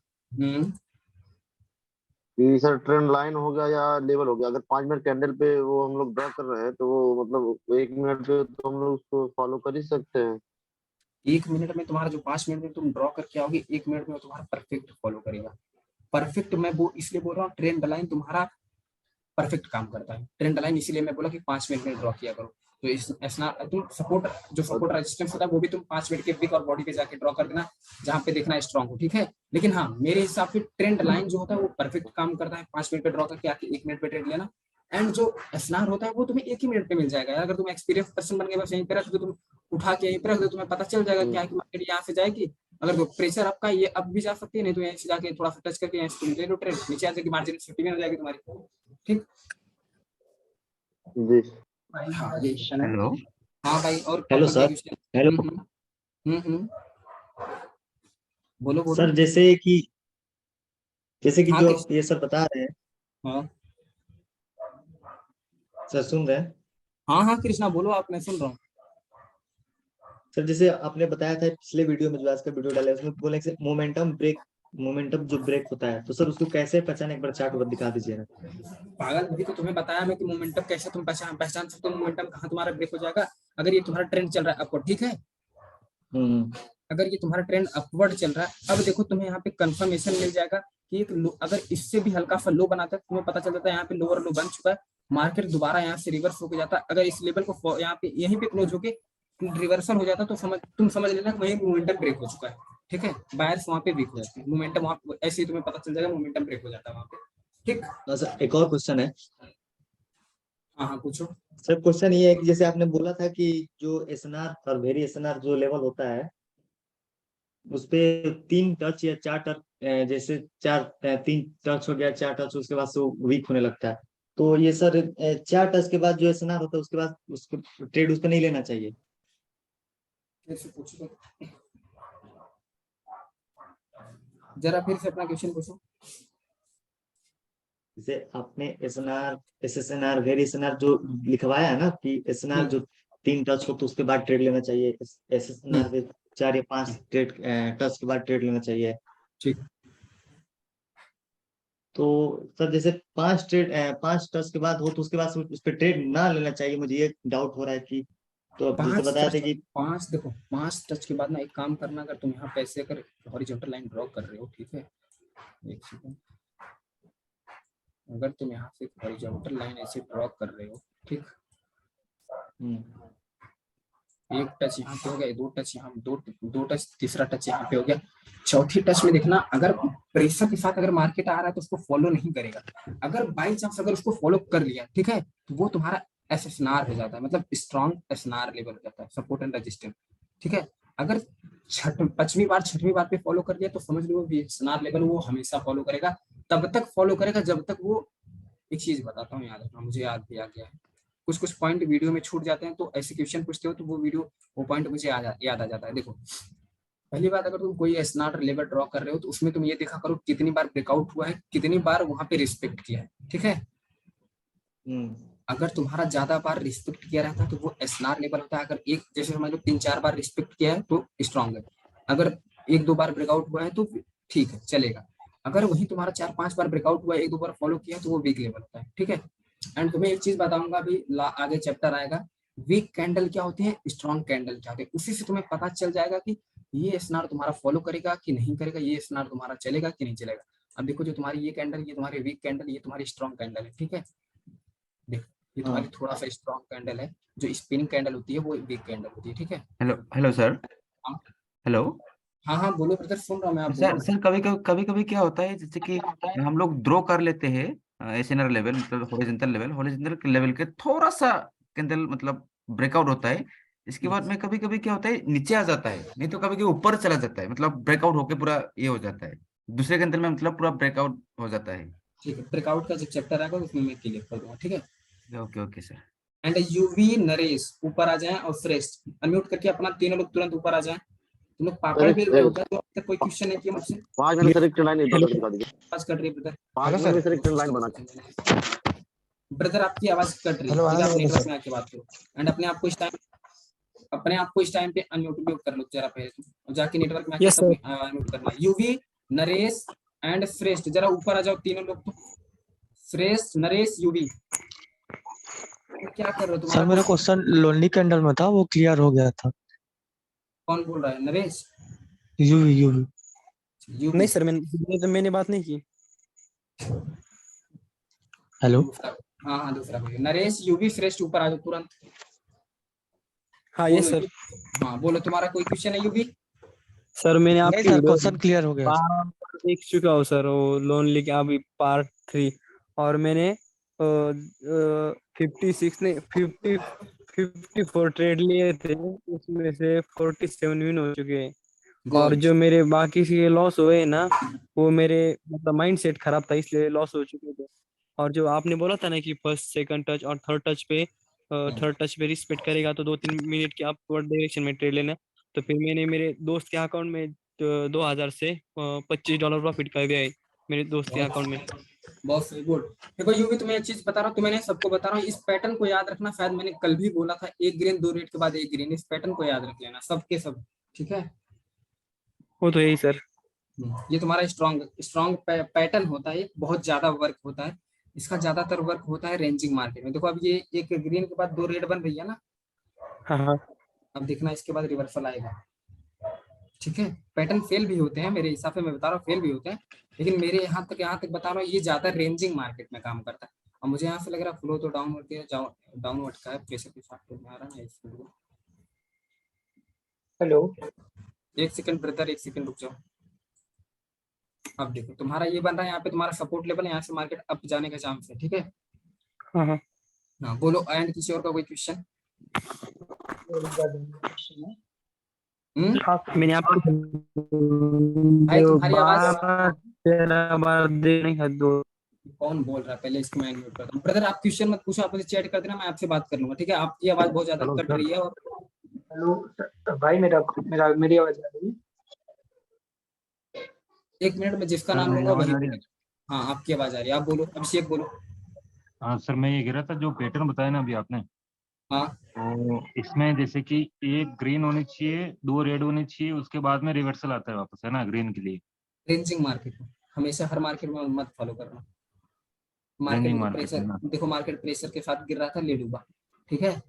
कि सर ट्रेंड लाइन हो गया या लेवल हो गया, अगर 5 मिनट कैंडल पे वो हम लोग ड्रॉ कर रहे हैं, तो वो मतलब 1 मिनट पे तो हम लोग उसको फॉलो कर ही सकते हैं? 1 मिनट में तुम्हारा जो 5 मिनट में तुम ड्रॉ करके आओगे, 1 मिनट में तुम्हारा परफेक्ट फॉलो करेगा। परफेक्ट मैं वो इसलिए बोल रहा हूँ, ट्रेंड लाइन तुम्हारा परफेक्ट काम करता है। ट्रेंड लाइन इसीलिए मैं बोला कि 5 मिनट में ड्रॉ किया करो। तो इस तुम सपोर्ट जो सपोर्ट रेजिस्टेंस होता है वो भी तुम 5 मिनट के विक और बॉडी पे जाके ड्रॉ कर देना, जहां पे देखना स्ट्रांग हो, ठीक है। लेकिन हाँ, मेरे हिसाब से ट्रेंड लाइन जो होता है वो परफेक्ट काम करता है। 5 मिनट पे ड्रॉ करके आके 1 मिनट पे ट्रेड लेना। एंड जो एसएनआर होता है वो तुम्हें 1 ही मिनट पे मिल जाएगा। अगर तुम एक्सपीरियंस पर्सन बन गए, बस यहीं पे रख दो, तुम उठा के यहीं पे रख दो, तुम्हें पता चल जाएगा क्या है कि मार्केट यहाँ से जाएगी। अगर प्रेशर आपका ये अब भी जा सकती है, नहीं तो यहीं से जाके थोड़ा सा टच करके यहीं से तुम ले लो ट्रेड, नीचे आ जाएगी, मार्जिन सेफ्टी में हो जाएगी तुम्हारी, ठीक। जी हाँ यही। हेलो हाँ भाई, और हेलो सर। हेलो बोलो बोलो। सर, जैसे कि हाँ जो कृष्ण। आप ये सब बता रहे हैं, हाँ सर सुन रहे हैं? हाँ हाँ कृष्णा बोलो आप, मैं सुन रहा हूँ। सर जैसे आपने बताया था पिछले वीडियो में, जो आज का वीडियो डाला है उसमें बोले कि मोमेंटम जो ब्रेक होता है, तो सर उसको कैसे पहचाने, एक बार चार्ट पर दिखा दीजिए ना। पागल, अभी तो तुम्हें बताया मैं कि मोमेंटम कैसे तुम पहचान सकते हो, मोमेंटम कहाँ तुम्हारा ब्रेक हो जाएगा। अगर ये तुम्हारा ट्रेंड चल रहा है अपवर्ड, ठीक है, अगर ये तुम्हारा ट्रेंड अपवर्ड चल रहा है, अब देखो तुम्हें यहाँ पे कंफर्मेशन मिल जाएगा कि एक अगर इससे भी हल्का सा लो बनाता है, तुम्हें पता चल जाता है यहाँ पे लोअर लो बन चुका है, मार्केट दोबारा यहाँ से रिवर्स होकर जाता है। अगर इस लेवल को यहाँ पे यहीं पे क्लोज होके रिवर्सल हो जाता तो तुम समझ लेना वही मोमेंटम ब्रेक हो चुका है, ठीक है। बायर्स वहाँ पे वीक हो चुके हैं, मोमेंटम वहाँ ऐसे ही तुम्हें पता चल जाएगा, मोमेंटम ब्रेक हो जाता है वहाँ पे, ठीक। सर एक और क्वेश्चन है। हाँ हाँ पूछो। सर क्वेश्चन ये है कि जैसे आपने बोला था कि जो एसएनआर और वेरी एसएनआर जो लेवल होता है उसपे 3 टच या 4 टच, जैसे 3 टच हो गया, 4 टच, उसके बाद से वीक होने लगता है। तो ये सर 4 टच के बाद जो एसएनआर होता है उसके बाद उसको ट्रेड उस पर नहीं लेना चाहिए? कैसे पूछो, जरा फिर से अपना क्वेश्चन पूछो। जैसे आपने एसएनआर, एसएसएनआर, वेरी एसएनआर जो लिखवाया है ना कि एसएनआर जो 3 टच हो तो उसके बाद ट्रेड लेना चाहिए, एसएसएनआर पे 4 या 5 ट्रेड टच के बाद ट्रेड लेना चाहिए, ठीक। तो सर जैसे 5 टच के बाद हो तो उसके बाद उस पर ट्रेड ना लेना चाहिए, मुझे ये डाउट हो रहा है कि, तो अब जैसे बताया था कि 5 टच के बाद ना एक काम करना, अगर तुम यहाँ पैसे अगर हॉरिजॉन्टल लाइन ड्रॉ कर रहे हो, ठीक है, एक सेकंड, अगर तुम यहाँ से हॉरिजॉन्टल लाइन ऐसे ड्रॉ कर रहे हो, ठीक, एक टच यहाँ पे हो गया, 2 टच यहाँ, दो टच, तीसरा टच यहाँ पे हो गया, चौथी टच में देखना अगर प्रेशर के साथ अगर मार्केट आ रहा है तो उसको फॉलो नहीं करेगा। अगर बाई चांस अगर उसको फॉलो कर लिया, ठीक है, तो वो तुम्हारा एसएसएनआर हो जाता है, मतलब स्ट्रॉन्ग एसएनआर लेवल हो जाता है, सपोर्ट एंड रेजिस्टेंस, ठीक है। अगर 5वीं बार पे फॉलो कर लिया तो समझ लो एसएसएनआर लेवल वो हमेशा फॉलो करेगा, तब तक फॉलो करेगा जब तक वो, एक चीज बताता हूँ याद रखना, मुझे याद भी आ गया है, कुछ पॉइंट वीडियो में छूट जाते हैं, तो ऐसे क्वेश्चन पूछते हो तो वो पॉइंट मुझे याद आ जाता है। देखो पहली बात, अगर तुम कोई एसएनआर लेवल ड्रॉ कर रहे हो तो उसमें तुम ये देखा करो कितनी बार ब्रेकआउट हुआ है, कितनी बार वहां पे रिस्पेक्ट किया है, ठीक है। अगर तुम्हारा ज्यादा बार रिस्पेक्ट किया रहता है तो वो एसएनआर लेवल होता है। अगर एक जैसे समझ लो 3-4 बार रिस्पेक्ट किया है तो स्ट्रॉन्ग है, अगर 1-2 बार ब्रेकआउट हुआ है तो ठीक है चलेगा, अगर वही तुम्हारा 4-5 बार ब्रेकआउट हुआ है, 1-2 बार फॉलो किया तो वो वीक लेवल होता है, ठीक है। एंड तुम्हें एक चीज बताऊंगा अभी आगे चैप्टर आएगा, वीक कैंडल क्या होती है, स्ट्रॉन्ग कैंडल क्या होती है, उसी से तुम्हें पता चल जाएगा कि ये एसएनआर तुम्हारा फॉलो करेगा कि नहीं करेगा, ये एसएनआर तुम्हारा चलेगा कि नहीं चलेगा। अब देखो जो तुम्हारी ये कैंडल, ये तुम्हारी वीक कैंडल, ये तुम्हारी स्ट्रॉन्ग कैंडल है, ठीक है। देखो ये तुम्हारी थोड़ा सा स्ट्रॉन्ग कैंडल है, जो स्पिनिंग कैंडल होती है वो वीक कैंडल होती है, ठीक है। Hello sir. हेलो। हाँ हाँ बोलो ब्रदर, सुन रहा हूँ मैं, आप बोलो। सर कभी कभी क्या होता है, जैसे कि हम लोग ड्रॉ कर लेते हैं एसएनआर लेवल, मतलब हॉरिजॉन्टल लेवल के थोड़ा सा कैंडल मतलब ब्रेकआउट होता है, इसके बाद में कभी कभी क्या होता है नीचे आ जाता है, नहीं तो कभी कभी ऊपर चला जाता है, मतलब ब्रेकआउट होके पूरा ये हो जाता है, दूसरे कैंडल में मतलब पूरा ब्रेकआउट हो जाता है। ठीक है, ब्रेकआउट का जब चैप्टर आएगा उसमें मैं क्लियर कर दूंगा, ठीक है। Okay okay sir. And UV Naresh ऊपर आ जाएं और श्रेष्ठ अनम्यूट करके अपना तीनों लोग तुरंत ऊपर आ जाएं। तुम लोग पापड़ बेल रहे हो क्या? तो अब तक कोई क्वेश्चन नहीं किया मुझसे? 5 मिनट सर एक लाइन दिखा दीजिए, आवाज कट रही है ब्रदर। 5 मिनट में सर एक लाइन बना के। ब्रदर आपकी आवाज कट रही है, ठीक है, आप नेटवर्क में आके बात करो। एंड अपने आप को इस टाइम पे अनम्यूट कर लो जरा पहले, और जाके नेटवर्क में आके सब अनम्यूट करना। यूवी नरेश एंड श्रेष्ठ जरा ऊपर आ जाओ तीनों लोग, तो श्रेष्ठ, नरेश, यूवी, क्या कर रहे हो? सर मेरा क्वेश्चन लोनली कैंडल में था, वो क्लियर हो गया था। कौन बोल रहा है? नरेश? UV UV UV? नहीं सर, मैंने बात नहीं की। हेलो दूसरा? हाँ हाँ, दूसरा कोई। नरेश, यूवी श्रेष्ठ, ऊपर आ जाओ तुरंत। हाँ बोलो यस सर। हाँ बोलो, तुम्हारा कोई क्वेश्चन है यूवी? सर मैंने नहीं आपकी सर, वीडियो क्वेश्चन क्लियर हो गया। देख चुका हूँ सर, वो लोन लेके अभी पार्ट 3। और मैंने 56 नहीं 54 ट्रेड लिए थे, उसमें से 47 विन हो चुके हैं। और गुड। जो मेरे बाकी से लॉस हुए हैं ना, वो मेरे मतलब माइंड सेट खराब था, इसलिए लॉस हो चुके थे। और जो आपने बोला था ना कि फर्स्ट सेकंड टच और थर्ड टच पे रिस्पेक्ट करेगा तो 2-3 मिनट के अपवर्ड डायरेक्शन में ट्रेड लेना। तो फिर मैंने मेरे दोस्त के अकाउंट में 2000 से $25 प्रॉफिट कर दिया है मेरे दोस्त के अकाउंट में। बहुत सही, गुड। देखो यूवी, तुम्हें एक चीज बता रहा हूँ, तो मैंने सबको बता रहा हूँ, इस पैटर्न को याद रखना। शायद मैंने कल भी बोला था, एक ग्रीन 2 रेड के बाद एक ग्रीन। इस पैटर्न को याद रख लेना सबके सब, ठीक है? वो तो यही सर। ये तुम्हारा स्ट्रॉन्ग स्ट्रॉन्ग पैटर्न होता है, बहुत ज्यादा वर्क होता है। इसका ज्यादातर वर्क होता है रेंजिंग मार्केट में। देखो अब ये एक ग्रीन के बाद 2 रेड बन रही है ना, हाँ हाँ। अब देखना इसके बाद रिवर्सल आएगा, ठीक है? पैटर्न फेल भी होते हैं मेरे हिसाब से, मैं बता रहा हूँ फेल भी होते हैं, लेकिन मेरे यहाँ तक बता रहा हूँ, ये ज्यादा रेंजिंग मार्केट में काम करता है। और मुझे यहाँ से लग रहा है फ्लो तो डाउनवर्ड का है, प्रेशर के साथ में आ रहा है इसको। हेलो। एक सेकंड ब्रदर, एक सेकंड रुक जाओ। अब देखो तुम्हारा ये बन रहा है, यहाँ पे तुम्हारा सपोर्ट लेवल है, यहाँ से मार्केट अप जाने का चांस है, ठीक है? हाँ हाँ। हाँ बोलो, एंड किसी और का कोई क्वेश्चन? मैंने आपको भाई तुम्हारी आवाज 12-13 बार दे नहीं है दो। कौन बोल रहा है? पहले इसको मैं म्यूट करता हूँ। ब्रदर आप क्वेश्चन मत पूछो, आप मुझे चैट कर देना, मैं आपसे बात कर लूंगा, ठीक है? आपकी आवाज बहुत ज्यादा हेलो कट सर। रही है। और हेलो भाई, मेरा मेरा मेरी आवाज आ रही है? 1 मिनट में जिसका सर नाम मेरी लूंगा आवाज वही आ रही है? बोलेगा। हाँ आपकी आवाज आ रही है, आप बोलो, अभिषेक बोलो। हाँ सर, मैं ये कह रहा था जो पैटर्न बताया ना अभी आपने, हाँ तो इसमें जैसे कि एक ग्रीन होनी चाहिए, 2 रेड होनी चाहिए, उसके बाद में रिवर्सल आता है वापस, है ना, ग्रीन के लिए? रेंजिंग मार्केट में हमेशा, हर मार्केट में मत फॉलो करना। मार्केट रेंजिंग में मार्केट प्रेशर, है ना? देखो मार्केट प्रेशर के साथ गिर रहा था, ले डूबा, ठीक है?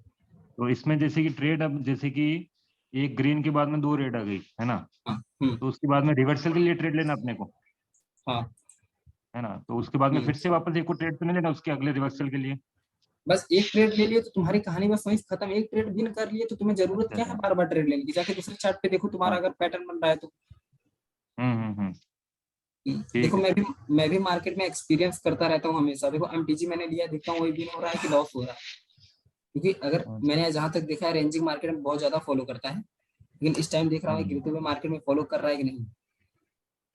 तो इसमें जैसे कि ट्रेड, अब जैसे कि एक ग्रीन के बाद में 2 रेड आ गई, है ना, हाँ तो उसके बाद में रिवर्सल के लिए ट्रेड लेना अपने को, हाँ। है ना? तो उसके बाद में फिर से वापस एक और ट्रेड तो नहीं लेना उसके अगले रिवर्सल के लिए? बस एक ट्रेड ले लिए तो तुम्हारी कहानी बस वहीं से खत्म। एक ट्रेड विन कर लिए तो तुम्हें जरूरत क्या है बार बार ट्रेड लेने की? जाके दूसरे चार्ट पे देखो, तुम्हारा हाँ। अगर पैटर्न बन रहा है तो। ठीक देखो है। मैं भी मार्केट में एक्सपीरियंस करता रहता हूँ हमेशा। देखो एमटीजी मैंने लिया, देखता हूँ वही विन हो रहा है कि लॉस हो रहा है, क्योंकि अगर मैंने जहां तक देखा है रेंजिंग मार्केट में बहुत ज्यादा फॉलो करता है, लेकिन इस टाइम देख रहा हूँ गिरते हुए मार्केट में फॉलो कर रहा है कि नहीं।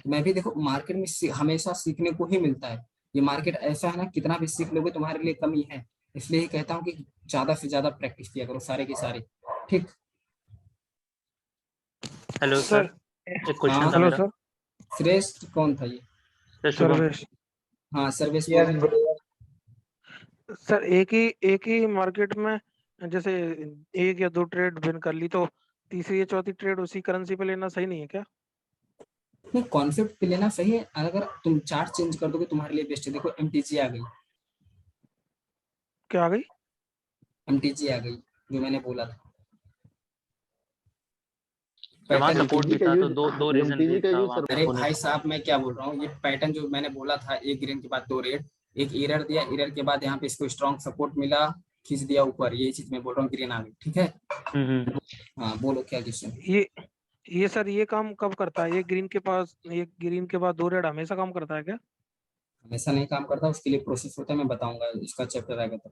तो मैं भी देखो मार्केट में हमेशा सीखने को ही मिलता है। ये मार्केट ऐसा है ना, कितना भी सीख लोगे तुम्हारे लिए कमी है। इसलिए ही कहता हूँ कि ज्यादा से ज्यादा प्रैक्टिस किया करो, सारे के सारे, ठीक? Hello sir. सर, एक क्वेश्चन हाँ था हेलो मेरा। सर। श्रेष्ठ कौन था ये? सर शुभम। सर्वेश। हाँ सर्वेश यस बोलो। ब्रो। सर एक ही मार्केट में जैसे एक या दो ट्रेड विन कर ली, तो तीसरी या चौथी ट्रेड उसी करेंसी पे लेना सही नहीं है क्या? नहीं, कॉन्सेप्ट पे लेना सही है, अगर तुम चार्ट चेंज कर दोगे तुम्हारे लिए बेस्ट है। देखो एमटीजी आ गई, क्या आ गई? एमटीजी आ गई जो मैंने बोला था। सर वहाँ पैटर्न, सपोर्ट भी था, तो दो दो रीजन भी एमटीजी का था यूज वहाँ सर। पे अरे होने भाई का। साहब मैं क्या बोल रहा हूँ, ये पैटर्न जो मैंने बोला था, एक ग्रीन के बाद 2 रेड, एक एरर दिया, एरर के बाद यहाँ पे इसको स्ट्रॉन्ग सपोर्ट मिला, खींच दिया ऊपर, यही चीज मैं बोल रहा हूँ, ग्रीन आ गई, ठीक है? हाँ बोलो क्या क्वेश्चन? ये सर ये काम कब करता है? एक ग्रीन के बाद दो रेड हमेशा काम करता है क्या? हमेशा नहीं काम करता, उसके लिए प्रोसेस होता है, मैं बताऊंगा, इसका चैप्टर आएगा तो।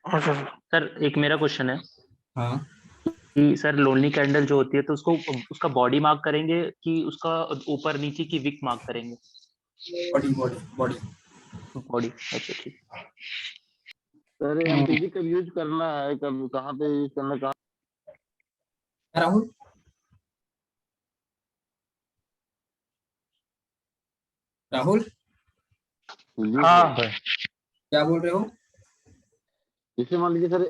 अच्छा सर। सर एक मेरा क्वेश्चन है हाँ कि सर लोनली कैंडल जो होती है, तो उसको उसका बॉडी मार्क करेंगे कि उसका ऊपर नीचे की विक मार्क करेंगे? Body body body. बॉडी, अच्छा ठीक। सर एमटीजी कब यूज करना है, कब कहाँ पे यूज करना, कहाँ? राहुल, राहुल जी हाँ सर। क्या बोल रहे हो? जैसे मान लीजिए सर,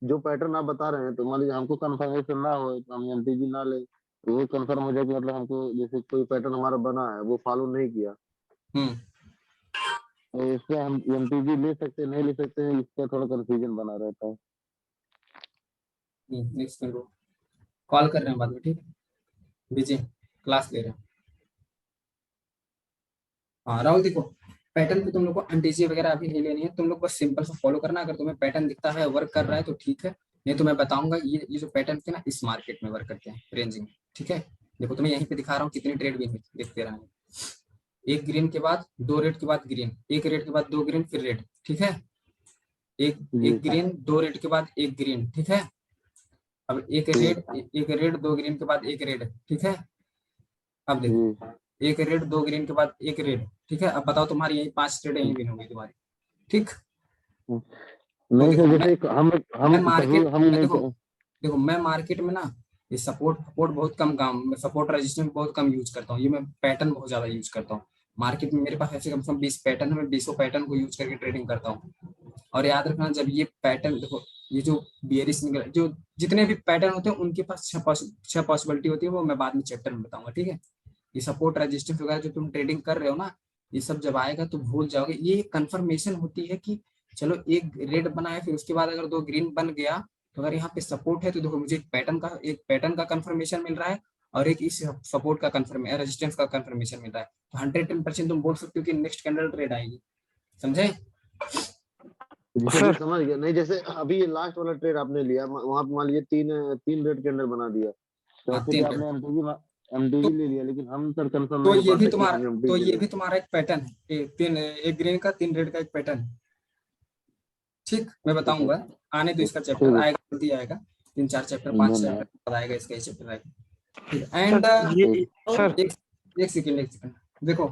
जो पैटर्न आप बता रहे हैं, तो मान लीजिए हमको कंफर्मेशन ना हो तो हम एमटीजी ना ले, तो वो कंफर्म हो जाए कि मतलब हमको जैसे कोई पैटर्न हमारा बना है वो फॉलो नहीं किया, हम्म तो इससे हम एमटीजी ले सकते नहीं ले सकते हैं, इसका थोड़ा कंफ्यूजन बना रहता है। नेक्स्ट करो। कॉल कर रहे हैं बाद में, ठीक है, बिजी क्लास ले रहे हैं। हाँ राहुल देखो, पैटर्न पे तुम लोग को एमटीजी वगैरह अभी नहीं लेनी है, तुम लोग बस सिंपल से फॉलो करना। अगर तुम्हें पैटर्न दिखता है वर्क कर रहा है तो ठीक है, नहीं तो मैं बताऊंगा ये जो पैटर्न थे ना इस मार्केट में वर्क करते हैं रेंजिंग, ठीक है। देखो तुम्हें यहीं पे दिखा रहा हूँ कितनी ट्रेड भी दिखते रहा है। एक ग्रीन के बाद 2 रेड के बाद ग्रीन, एक रेड के बाद 2 ग्रीन फिर रेड, ठीक है। एक ग्रीन 2 रेड के बाद एक ग्रीन, ठीक है। अब एक रेड 2 ग्रीन के बाद एक रेड, ठीक है। अब देखो एक रेड 2 ग्रीन के बाद एक रेड, ठीक है। अब बताओ तुम्हारी यही 5 ट्रेड यही विन होगी तुम्हारी, ठीक। नहीं सर, जैसे हम मार्केट हम नहीं देखो मैं मार्केट में ना ये सपोर्ट बहुत कम काम, मैं सपोर्ट रेजिस्टेंस बहुत कम यूज करता हूँ, ये मैं पैटर्न बहुत ज्यादा यूज करता हूँ। मार्केट में मेरे पास ऐसे कम से कम 20 पैटर्न है, मैं 20 पैटर्न को यूज करके ट्रेडिंग करता हूँ। और याद रखना जब ये पैटर्न देखो, ये जो बियरिश निकल जो जितने भी पैटर्न होते हैं उनके पास 6 पॉसिबिलिटी होती है, वो मैं बाद में चैप्टर में बताऊंगा, ठीक है। ये सपोर्ट रेजिस्टेंस वगैरह जो तुम ट्रेडिंग कर रहे हो ना, ये सब जब आएगा तो भूल जाओगे। ये कंफर्मेशन होती है कि चलो एक रेड बनाया, फिर उसके बाद अगर 2 ग्रीन बन गया, तो अगर यहाँ पे सपोर्ट है तो देखो मुझे एक पैटर्न का कंफर्मेशन मिल रहा है और एक इस सपोर्ट का कंफर्मेशन रेजिस्टेंस का कंफर्मेशन मिल रहा है, तो 110% तुम बोल सकते हो कि नेक्स्ट कैंडल ट्रेड आएगी, समझे। जैसे समझ गया। नहीं जैसे अभी ये लास्ट वाला ट्रेड आपने लिया, वहां पे मान लीजिए 3 रेड कैंडल बना दिया, चौथे पे आपने एमटीजी ले लिया, लेकिन हम सर कंफर्म तो ये भी तुम्हारा एक पैटर्न है, एक ग्रीन का 3 रेड का एक पैटर्न, ठीक। मैं बताऊंगा आने तो इसका चैप्टर आएगा, जल्दी आएगा, 3-4 चैप्टर 5 चैप्टर आएगा, इसका चैप्टर आएगा। एंड एक सेकंड देखो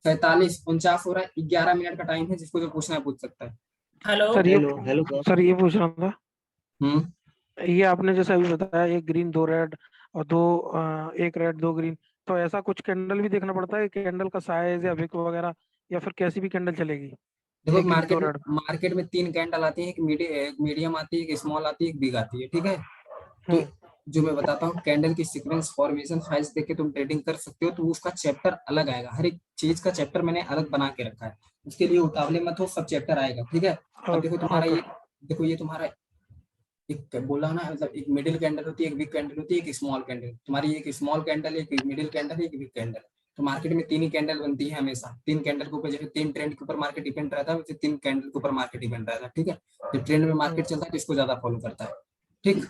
47-49 हो रहा है, 11 मिनट का टाइम है, जिसको जो पूछना है पूछ सकता है। हेलो सर, ये पूछ रहा था, ये आपने जैसे अभी बताया एक ग्रीन 2 रेड और एक रेड 2 ग्रीन, तो ऐसा कुछ कैंडल भी देखना पड़ता है, कैंडल का साइज या विक वगैरह, या फिर कैसी भी कैंडल चलेगी? देखो मार्केट में 3 कैंडल आती है, एक मीडियम आती है, एक स्मॉल आती है, एक बिग आती है, ठीक है। तो जो मैं बताता हूँ कैंडल की सीक्वेंस फॉर्मेशन साइज देख के तुम ट्रेडिंग कर सकते हो, तो उसका चैप्टर अलग आएगा, हर एक चीज का चैप्टर मैंने अलग बना के रखा है, उसके लिए उतावले मत हो, सब चैप्टर आएगा, ठीक है। अब देखो तुम्हारा ये तुम्हारा एक बोला ना, मतलब एक मिडिल कैंडल होती है, एक बिग कैंडल होती है, एक स्मॉल कैंडल, तुम्हारी एक स्मॉल कैंडल, एक मिडिल कैंडल, एक बिग कैंडल। तो मार्केट में 3 ही कैंडल बनती है हमेशा, 3 कैंडल के ऊपर, जैसे 3 ट्रेंड के ऊपर मार्केट डिपेंड रहता है, वैसे 3 कैंडल के ऊपर मार्केट डिपेंड रहता है, ठीक है। तो ट्रेंड में मार्केट चलता है तो इसको ज्यादा फॉलो करता है, ठीक।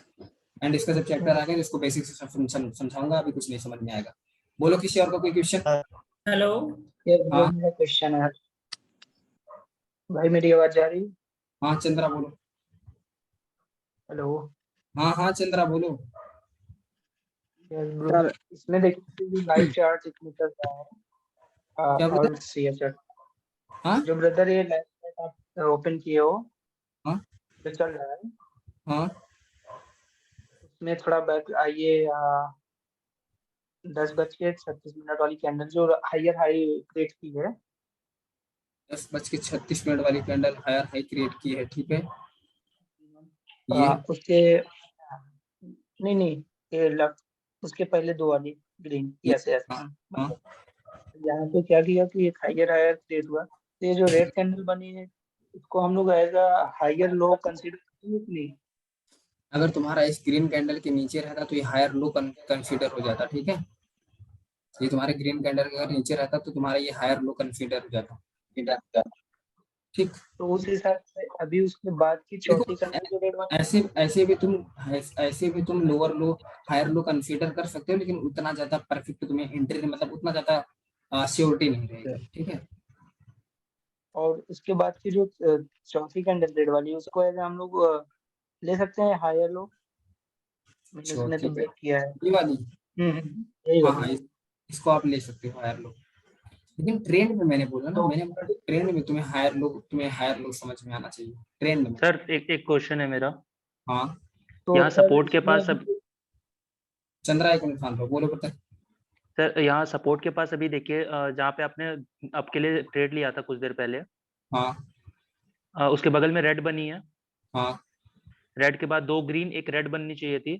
एंड इसका जब चैप्टर आ गया इसको बेसिक से समझाऊंगा, अभी कुछ नहीं समझ में आएगा। बोलो किसी और का कोई क्वेश्चन? हेलो, मेरा क्वेश्चन है भाई, मेरी आवाज जा रही? हाँ चंद्रा बोलो। हेलो। हाँ चंद्रा बोलो। सर इसमें देखिए लाइव चार्ट इतना चल रहा है, क्या और चार्ट हाँ जो ब्रदर ये लाइव चार्ट आप ओपन किए हो, हाँ जो चल रहा है, हाँ उसमें थोड़ा बैक आइए, 10:36 वाली कैंडल जो हायर हाई क्रिएट की है, 10:36 वाली कैंडल हायर हाई क्रिएट की है, ठीक है। ये उसके नहीं ये उसके पहले 2 वाली ग्रीन, यस यहाँ पे क्या किया कि एक हायर हायर क्रिएट हुआ, तो ये जो रेड कैंडल बनी है उसको हम लोग as a higher low consider करेंगे कि नहीं? अगर तुम्हारा इस ग्रीन कैंडल के नीचे रहता तो ये हायर लो कंसीडर हो जाता, ठीक है। ये तुम्हारे ग्रीन कैंडल के अगर नीचे रहता तो तुम्हारा ये हायर लो कंसीडर हो जाता, ठीक। तो उस हिसाब से अभी उसके बाद की चौथी कैंडल जो रेड बनी, ऐसे भी तुम lower low higher low consider कर सकते हो, लेकिन उतना ज्यादा परफेक्ट तुम्हें एंट्री मतलब उतना ज्यादा श्योरिटी नहीं रहेगी, ठीक है। और उसके बाद की जो चौथी कैंडल रेड वाली उसको एज हम लोग ले सकते हैं हायर लो, मैंने तो ब्रेक किया है ये वाली। हाँ, इसको आप ले सकते हो हायर लो, लेकिन ट्रेंड में मैंने बोला ना, मैंने ट्रेंड में तुम्हें हायर लो समझ में आना चाहिए ट्रेंड में। सर एक क्वेश्चन है मेरा। हाँ तो यहाँ सपोर्ट के पास चंद्रा एक मिनट शांत हो, बोलो पता। सर यहाँ सपोर्ट के पास अभी देखिए, जहाँ पे आपने आपके लिए ट्रेड लिया था कुछ देर पहले, हाँ उसके बगल में रेड बनी है, हाँ रेड के बाद 2 ग्रीन एक रेड बननी चाहिए थी,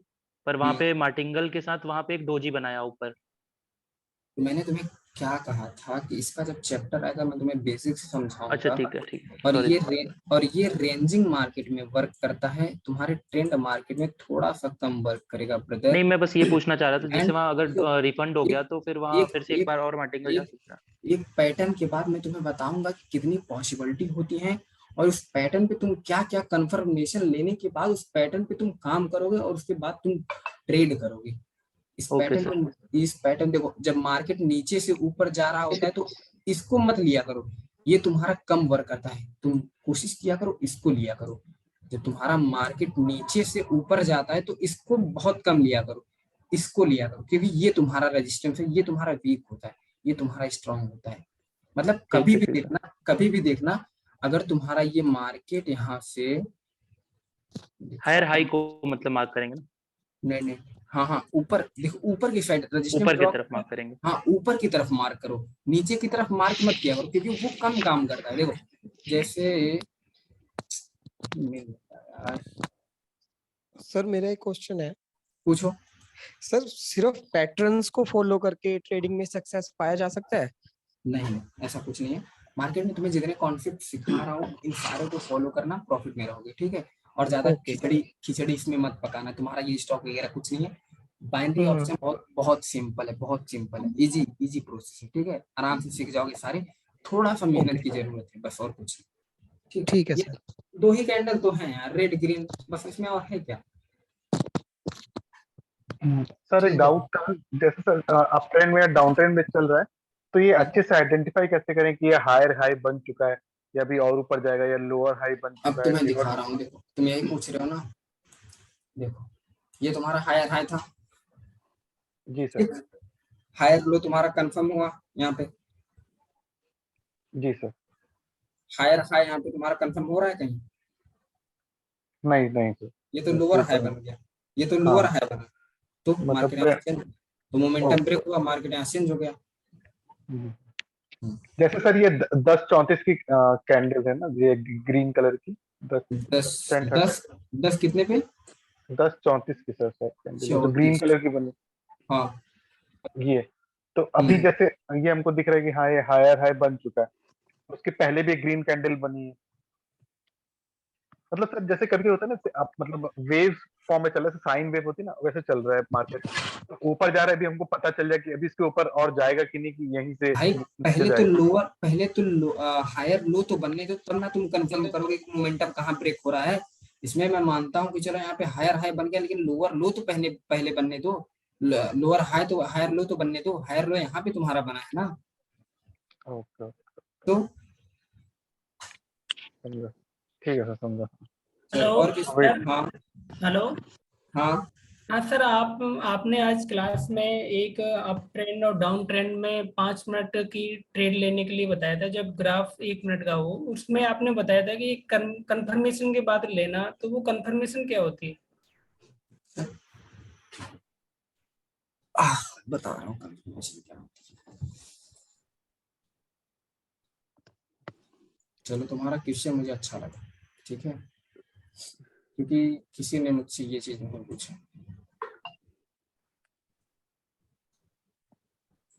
पर वहां पे मार्टिंगल के साथ वहां पे एक डोजी बनाया ऊपर। तो मैंने तुम्हें क्या कहा था कि इसका जब चैप्टर आएगा मैं तुम्हें बेसिक से समझाऊंगा। अच्छा ठीक है ठीक है। और ये रेंजिंग मार्केट में वर्क करता है, तुम्हारे ट्रेंड मार्केट में थोड़ा सा कम वर्क करेगा ब्रदर। नहीं मैं बस ये पूछना चाह रहा था, जैसे वहाँ अगर रिफंड हो गया तो फिर वहाँ फिर से एक बार और मार्टिंग जा सकता है। एक पैटर्न के बाद मैं तुम्हें बताऊंगा कि कितनी पॉसिबिलिटी होती है, और उस पैटर्न पे तुम क्या क्या कंफर्मेशन लेने के बाद उस पैटर्न पे तुम काम करोगे, और उसके बाद तुम ट्रेड करोगे। इस पैटर्न देखो, जब मार्केट नीचे से ऊपर जा रहा होता है तो इसको मत लिया करो, ये तुम्हारा कम वर्क करता है। तुम कोशिश किया करो इसको लिया करो। जब तुम्हारा मार्केट नीचे से ऊपर जाता है तो इसको बहुत कम लिया करो, इसको लिया करो, क्योंकि ये तुम्हारा रेजिस्टेंस है, ये तुम्हारा वीक होता है, ये तुम्हारा स्ट्रांग होता है। मतलब कभी भी देखना अगर तुम्हारा ये मार्केट यहाँ से हायर हाई को मतलब मार्क करेंगे ना? नहीं हाँ ऊपर देखो, ऊपर की साइड ऊपर की तरफ मार्क करेंगे। हाँ ऊपर की तरफ मार्क करो, नीचे की तरफ मार्क मत किया करो, क्योंकि वो कम काम करता है। देखो जैसे सर मेरा एक क्वेश्चन है। पूछो। सर सिर्फ पैटर्न्स को फॉलो करके ट्रेडिंग में सक्सेस पाया जा सकता है? नहीं, ऐसा कुछ नहीं है। मार्केट में तुम्हें जितने कॉन्सेप्ट सिखा रहा हूँ इन सारे को फॉलो करना, प्रॉफिट में रहोगे, ठीक है। और ज्यादा खिचड़ी इसमें मत पकाना, तुम्हारा ये स्टॉक वगैरह कुछ नहीं है। बाइनरी ऑप्शन बहुत सिंपल है, बहुत सिंपल है, इजी प्रोसेस है, ठीक है। आराम से सीख जाओगे सारे, थोड़ा सा मेहनत की जरूरत है बस, और कुछ नहीं। ठीक है सर। 2 ही कैंडल तो हैं यार, रेड ग्रीन, बस इसमें और है क्या। सर एक डाउट था, जैसे सर अप ट्रेंड में या डाउन ट्रेंड में चल रहा है, तो ये अच्छे से आइडेंटिफाई कैसे करें कि ये हायर हाई बन चुका है या अभी और ऊपर जाएगा, या लोअर हाई बन चुका है? अब तुम्हें दिखा रहा हूँ, देखो तुम यही पूछ रहे हो ना। देखो ये तुम्हारा हायर हाई था जी सर। हायर लो तुम्हारा कंफर्म हुआ यहाँ पे। जी सर। हायर हाई यहाँ पे तुम्हारा कंफर्म हो रहा है कहीं? नहीं सर। ये तो लोअर हाई बन गया, ये तो लोअर हाई बना, तो मार्केट तो मोमेंटम ब्रेक हुआ, मार्केट यहाँ चेंज हो गया। जैसे सर ये 10:34 की कैंडल है ना, ये ग्रीन कलर की 10 कितने पे? 10:34 की सर कैंडल तो ग्रीन कलर की बनी। हाँ ये तो अभी जैसे ये हमको दिख रहा है कि हाँ ये हायर हाई बन चुका है, उसके पहले भी ग्रीन कैंडल बनी है। मतलब सर जैसे करके होता है ना, आप मतलब वेव फॉर्म में चल रहा है, साइन वेव होती है ना, वैसे चल रहा है मार्केट। तो ऊपर जा रहा है, अभी हमको पता चल जाए कि अभी इसके ऊपर और जाएगा कि नहीं, कि यहीं से भाई पहले तो हायर लो तो बनने दो, तब ना तुम कंफर्म करोगे कि मोमेंटम कहाँ ब्रेक हो रहा है। इसमें मैं मानता हूँ कि चलो यहाँ पे हायर हाई बन गया, लेकिन लोअर लो तो पहले बनने दो। लोअर हाई तो हायर लो तो बनने दो, हायर लो यहाँ पे तुम्हारा बना है ना। ओके तो ठीक है सर, समझा। हेलो हाँ सर, आपने आज क्लास में एक अप ट्रेंड और डाउन ट्रेंड में 5 मिनट की ट्रेड लेने के लिए बताया था, जब ग्राफ 1 मिनट का हो। उसमें आपने बताया था कि कंफर्मेशन के बाद लेना, तो वो कंफर्मेशन क्या होती है? बता रहा हूँ कंफर्मेशन क्या होती है। चलो तुम्हारा क्वेश्चन मुझे अच्छा लगा, ठीक है, क्योंकि किसी ने मुझसे ये चीज नहीं पूछा।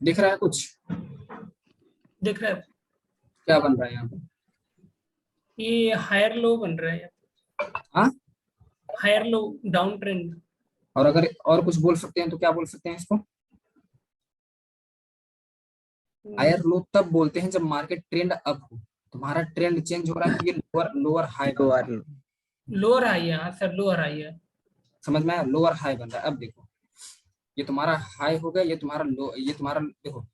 दिख रहा है कुछ? दिख रहा है। क्या बन रहा है यहाँ पे? ये हायर लो बन रहा है। हाँ हायर लो डाउन ट्रेंड। और अगर और कुछ बोल सकते हैं तो क्या बोल सकते हैं इसको? हायर लो तब बोलते हैं जब मार्केट ट्रेंड अप हो, तुम्हारा ट्रेंड चेंज हो रहा है, तो ये लोअर हाई लोअर हाई है। सर लोअर हाई है, समझ में आया? लोअर हाई बन रहा है। अब देखो ये तुम्हारा हाई हो गया, ये तुम्हारा लो, ये तुम्हारा देखो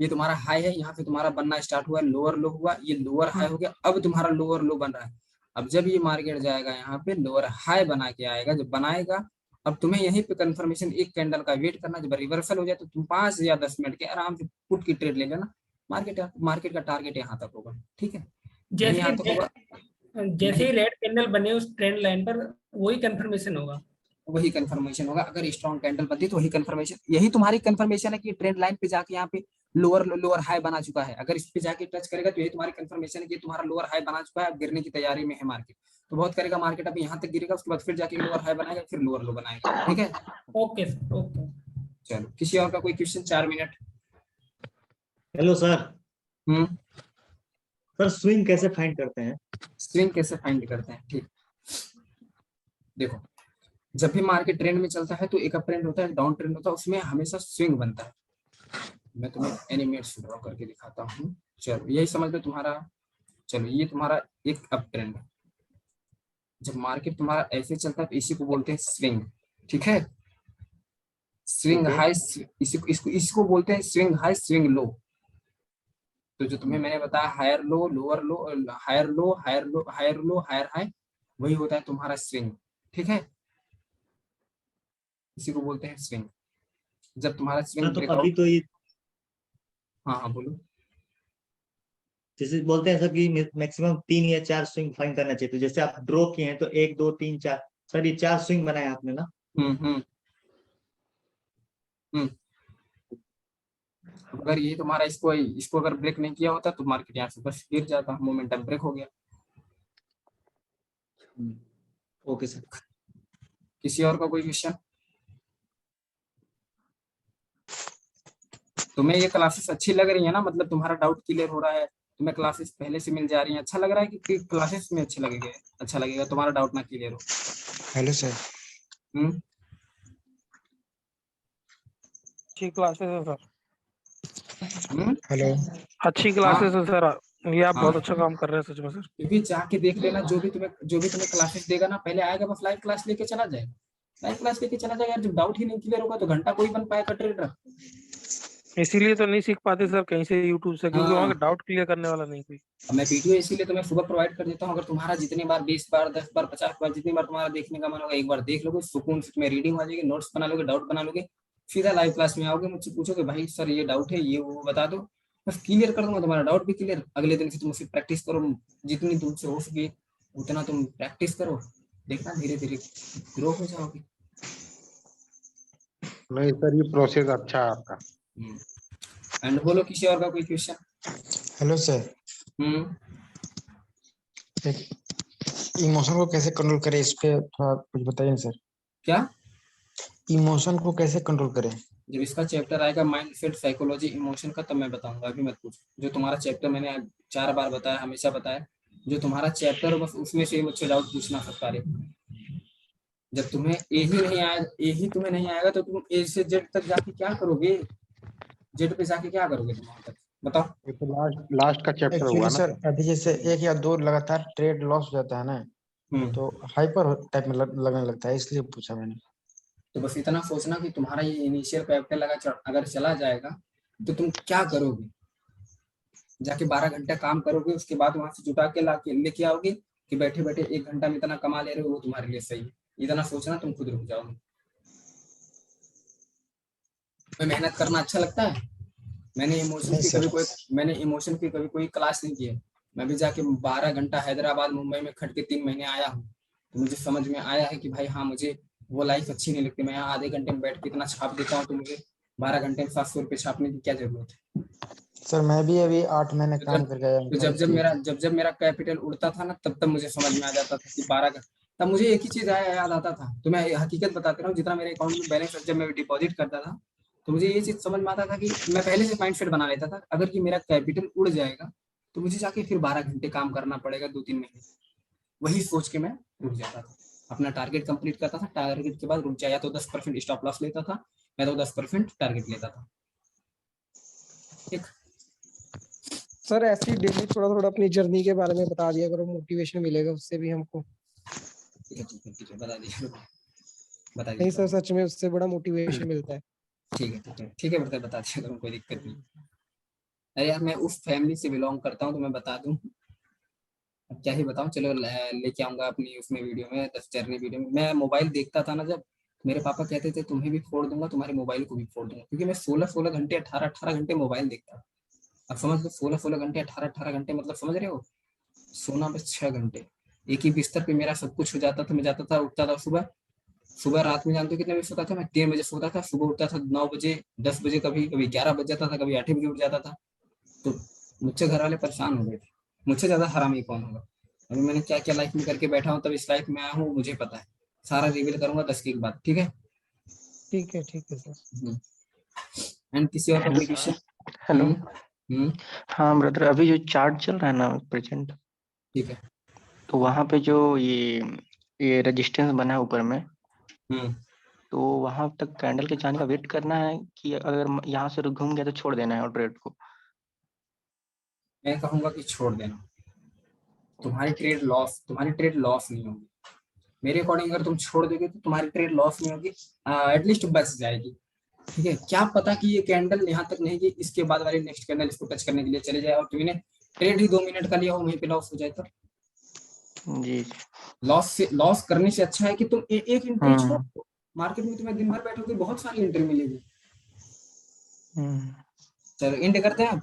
ये तुम्हारा हाई है, यहाँ पे तुम्हारा बनना स्टार्ट हुआ है, लोअर लो हुआ, ये लोअर हाई हो गया, अब तुम्हारा लोअर लो बन रहा है। अब जब ये मार्केट जाएगा यहाँ पे लोअर हाई बना के आएगा, जब बनाएगा, अब तुम्हें यहीं पे कंफर्मेशन एक कैंडल का वेट करना। जब रिवर्सल हो जाए तो तुम 5 या 10 मिनट के आराम से पुट की ट्रेड ले लेना। मार्केट का टारगेट यहाँ तक होगा, ठीक है। जैसे ही रेड कैंडल बने उस ट्रेंड लाइन पर वही कंफर्मेशन होगा, वही कंफर्मेशन होगा। अगर स्ट्रॉन्ग कैंडल बनती तो वही कंफर्मेशन, यही तुम्हारी कंफर्मेशन है कि ट्रेंड लाइन पे जाके यहाँ पे लोअर हाई बना चुका है। अगर इस पे जाके टच करेगा तो यही तुम्हारी कंफर्मेशन है कि तुम्हारा लोअर हाई बना चुका है, गिरने की तैयारी में है मार्केट। तो बहुत करेगा मार्केट, अभी यहाँ तक गिरेगा, उसके बाद फिर जाके लोअर हाई बनाएगा, फिर लोअर लो बनाएगा, ठीक है। Okay okay. चलो किसी और का कोई question? 4 minute. Hello sir. Sir swing कैसे फाइंड करते हैं? स्विंग कैसे फाइंड करते हैं, ठीक। देखो, जब भी मार्केट ट्रेंड में चलता है तो एक अप ट्रेंड होता है, डाउन ट्रेंड होता है, उसमें हमेशा स्विंग बनता है। मैं तुम्हें एनिमेट ड्रॉ करके दिखाता हूँ। चलो यही समझ लो तुम्हारा, चलो ये तुम्हारा एक अप ट्रेंड है। जब मार्केट तुम्हारा ऐसे चलता है तो इसी को बोलते हैं स्विंग, ठीक है। स्विंग हाई, इसको बोलते हैं स्विंग हाई स्विंग लो। तो जो तुम्हें मैंने बताया higher low lower low, higher low higher low higher low higher high, वही होता है तुम्हारा स्विंग, ठीक है। इसी को बोलते हैं स्विंग। जब तुम्हारा स्विंग तो ब्रेकआउट, अभी तो ये हाँ बोलो। जैसे बोलते हैं सर कि मैक्सिमम 3 या 4 स्विंग फाइंड करना चाहिए, तो जैसे आप ड्रॉ किए हैं तो 1 2 3 4, सर ये 4 स्विंग बनाए आपने ना? अगर ये तुम्हारा इसको अगर ब्रेक नहीं किया होता तो मार्केट यहाँ से बस गिर जाता, मोमेंटम ब्रेक हो गया। Okay sir. किसी और का कोई क्वेश्चन? तुम्हें ये क्लासेस अच्छी लग रही है ना, मतलब तुम्हारा डाउट क्लियर हो रहा है, तुम्हें क्लासेस पहले से मिल जा रही है, अच्छा लग रहा है कि क्लासेस में अच्छा लगेगा तुम्हारा डाउट ना क्लियर हो? Hello sir. अच्छी क्लासेस है सर। हेलो। अच्छी क्लासेस है सर, ये आप बहुत हाँ। अच्छा काम कर रहे हैं सच में सर। क्योंकि जाके देख लेना, जो भी तुम्हें क्लासेस देगा ना, पहले आएगा बस लाइव क्लास लेके चला जाएगा, लाइव क्लास लेके चला जाएगा। जब डाउट ही नहीं क्लियर होगा तो घंटा कोई बन पाएगा ट्रेडर? इसीलिए तो नहीं सीख पाते सर कहीं से यूट्यूब से, क्योंकि वहाँ हाँ। डाउट क्लियर करने वाला नहीं कोई। मैं वीडियो इसीलिए तुम्हें सुबह प्रोवाइड कर देता हूँ। अगर तुम्हारा जितनी बार 20 बार 10 बार 50 बार जितनी बार तुम्हारा देखने का मन होगा, एक बार देख लोगे, सुकून से तुम्हें रीडिंग आ जाएगी, नोट्स बना लोगे, डाउट बना लोगे, सीधा लाइव क्लास में आओगे, मुझसे पूछोगे भाई सर ये डाउट है, ये वो बता दो, बस क्लियर कर दूंगा तुम्हारा डाउट भी क्लियर। अगले दिन से तुम उसकी प्रैक्टिस करो, जितनी तुमसे हो सके उतना तुम प्रैक्टिस करो, देखना धीरे धीरे ग्रो हो जाओगे। नहीं सर, ये प्रोसेस अच्छा है आपका। एंड बोलो, किसी और का कोई क्वेश्चन? Hello sir. इमोशन को कैसे कंट्रोल करें, इस पे थोड़ा कुछ बताइए सर। क्या? इमोशन को कैसे कंट्रोल करें? जब इसका चैप्टर आएगा माइंड सेट साइकोलॉजी इमोशन का, तब मैं बताऊंगा, अभी मत पूछ। जो तुम्हारा चैप्टर मैंने 4 बार बताया, हमेशा बताया, जो तुम्हारा चैप्टर हो बस उसमें से मुझसे डाउट पूछना सकता है। जब तुम्हें ए ही तुम्हें नहीं आएगा तो तुम ए से जेड तक जाके क्या करोगे? जेड पे जाके क्या करोगे तुम वहां तक, बताओ? ये तो लास्ट का चैप्टर हुआ एक्चुअली ना सर, अभी जैसे 1 या 2 लगातार ट्रेड लॉस हो जाता है ना, तो हाइपर टाइप में लगने लगता है, इसलिए पूछा मैंने। तो बस इतना सोचना कि तुम्हारा ये इनिशियल कैपिटल अगर चला जाएगा तो तुम क्या करोगे? जाके 12 घंटा काम करोगे, उसके बाद वहां से जुटा के लेके आओगे कि बैठे बैठे 1 घंटा में इतना कमा ले रहे हो, वो तुम्हारे लिए सही है? इतना सोचना, तुम खुद रुक जाओगे। मेहनत करना अच्छा लगता है? मैंने इमोशन की कभी कोई क्लास नहीं की है। मैं भी जाके 12 घंटा हैदराबाद मुंबई में खट के 3 महीने आया हूँ, तो मुझे समझ में आया है कि भाई हाँ, मुझे वो लाइफ अच्छी नहीं लगती। मैं यहाँ आधे घंटे में बैठ के इतना छाप देता हूँ, तो मुझे 12 घंटे में 700 रुपये छापने की क्या जरूरत है? सर मैं भी अभी 8 महीने काम करके आया हूँ। तो जब मेरा कैपिटल उड़ता था ना, तब मुझे समझ में आ जाता था कि 12 तब मुझे एक ही चीज याद आता था। तो मैं हकीकत बताते रहा हूँ, जितना मेरे अकाउंट में बैलेंस जब मैं डिपॉजिट करता था, तो मुझे ये चीज समझ में आता था कि मैं पहले से माइंड सेट बना लेता था, अगर कि मेरा कैपिटल उड़ जाएगा तो मुझे जाके फिर 12 घंटे काम करना पड़ेगा 2-3 महीने। वही सोच के मैं रुक जाता था, अपना टारगेट कंप्लीट करता था, टारगेट के बाद रुक जाया तो 10% स्टॉप लॉस लेता था, मैं तो 10% टारगेट लेता था। ठीक सर, ऐसे ही डेली थोड़ा थोड़ा अपनी जर्नी के बारे में बता दिया करो, मोटिवेशन मिलेगा उससे भी हमको। ठीक है, बता दीजिए। नहीं सर, सच में उससे बड़ा मोटिवेशन मिलता है। ठीक है बता दिया करूँ, कोई दिक्कत नहीं। अरे यार, मैं उस फैमिली से बिलोंग करता हूँ तो मैं बता दूं, अब क्या ही बताऊं। चलो लेके आऊंगा अपनी उसमें वीडियो में, 10 जर्नी वीडियो में। मैं मोबाइल देखता था ना, जब मेरे पापा कहते थे तुम्हें भी फोड़ दूंगा, तुम्हारे मोबाइल को भी फोड़ दूंगा, क्योंकि मैं 16 घंटे 18 घंटे मोबाइल देखता। अब समझ लो, 16 घंटे 18 घंटे, मतलब समझ रहे हो? सोना बस 6 घंटे, एक ही बिस्तर पे मेरा सब कुछ हो जाता था। मैं जाता था, उठता था सुबह रात में, जानते हो कितने बजे सोता था मैं? 3 बजे सोता था, सुबह उठता था 9 बजे 10 बजे, कभी 11 बज जाता था, कभी 8 बजे उठ जाता था। तो मुझसे घर वाले परेशान हो गए थे, मुझसे ज्यादा हरामी कौन होगा। अभी मैंने क्या क्या लाइफ में करके बैठा हूँ, तब इस लाइफ में आया हूँ, मुझे पता है। सारा रिवील करूंगा 10 के बाद, ठीक है? ठीक है सर। एंड किसी और का कोई क्वेश्चन? हेलो। हाँ ब्रदर, अभी जो चार्ट चल रहा है ना प्रेजेंट, ठीक है, तो वहां पे जो ये रेजिस्टेंस बना है ऊपर में, तो वहां तक कैंडल के जाने का वेट करना है कि अगर यहाँ से घूम गया तो छोड़ देना है और ट्रेड को? मैं कहूंगा कि छोड़ देना। तुम्हारी ट्रेड लॉस नहीं होगी। मेरे अकॉर्डिंग अगर तुम छोड़ दोगे तो तुम्हारी ट्रेड लॉस नहीं होगी, एटलीस्ट बच जाएगी। ठीक है, क्या पता कि ये कैंडल यहाँ तक नहीं कि इसके बाद वाली नेक्स्ट कैंडल इसको टच करने के लिए चले जाए और तुमने ट्रेड ही 2 मिनट का लिया हो, वहीं पे लॉस हो जाए तो जी। लॉस करने से अच्छा है कि तुम एक एंट्री छोड़ दो। मार्केट में तुम्हें दिन भर बैठोगे, बहुत सारी एंट्री मिलेगी। चलो एंड करते हैं।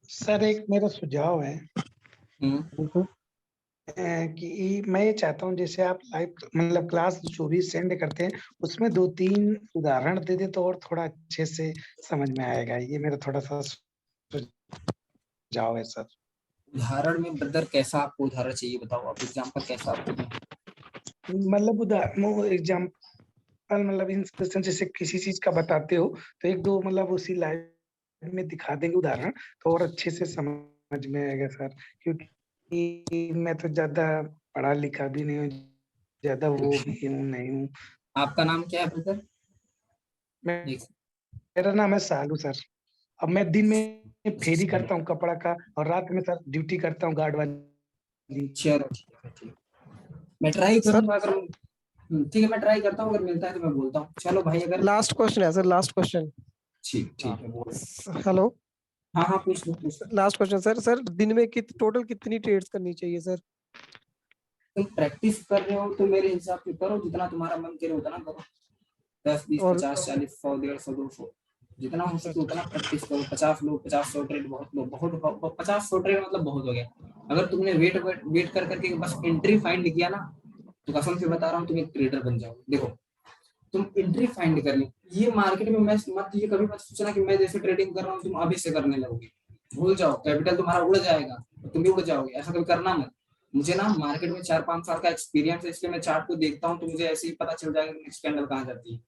सर एक मेरा सुझाव है कि मैं ये चाहता हूँ जैसे आप लाइव मतलब क्लास जो भी सेंड करते हैं उसमें 2-3 उदाहरण दे दे तो और थोड़ा अच्छे से समझ में आएगा। ये मेरा थोड़ा सा सुझाव है सर। उदाहरण में ब्रदर कैसा आपको उदाहरण चाहिए बताओ आप, एग्जांपल कैसा आपको? मतलब एग्जांपल मतलब इंस्पिरेशन जैसे किसी चीज का बताते हो तो 1-2 मतलब उसी लाइव में दिखा देंगे उदाहरण तो और अच्छे से समझ में आएगा सर, क्योंकि मैं तो ज्यादा पढ़ा लिखा भी नहीं हूँ, ज्यादा वो भी नहीं हूँ। आपका नाम क्या है ब्रदर? मेरा नाम है सालू सर। अब मैं दिन में फेरी करता हूँ कपड़ा का और रात में सर ड्यूटी करता हूँ गार्ड वाली। चलो ठीक है, मैं ट्राई करूंगा। अगर ठीक है मैं ट्राई करता हूँ, अगर मिलता है तो मैं बोलता हूँ। चलो भाई, अगर लास्ट क्वेश्चन है सर, लास्ट क्वेश्चन। ठीक है। हेलो, हाँ पूछ लो। लास्ट क्वेश्चन सर दिन में टोटल कितनी ट्रेड्स करनी चाहिए सर? तुम प्रैक्टिस कर रहे हो तो मेरे हिसाब से करो, जितना तुम्हारा मन करे उतना करो। 10, 20, 50, 40, 100, 150, 200 जितना हो सके उतना प्रैक्टिस करो। 50 लो, 50-100 ट्रेड बहुत लो, बहुत 50-100 ट्रेड मतलब बहुत हो गया। अगर तुमने वेट कर करके बस एंट्री फाइंड किया ना तो कसम से बता रहा हूँ तुम एक ट्रेडर बन जाओगे। देखो तुम एंट्री फाइंड कर ली, ये मार्केट में मैं मत ये कभी मत सोचना कि मैं जैसे ट्रेडिंग कर रहा हूँ तुम अभी से करने लगोगे। भूल जाओ, कैपिटल तुम्हारा उड़ जाएगा, तुम भी उड़ जाओगे। ऐसा कभी करना मत। मुझे ना मार्केट में 4-5 साल का एक्सपीरियंस है, इसलिए मैं चार्ट को देखता हूँ तो मुझे ऐसे ही पता चल जाएगा नेक्स्ट कैंडल कहाँ जाती है,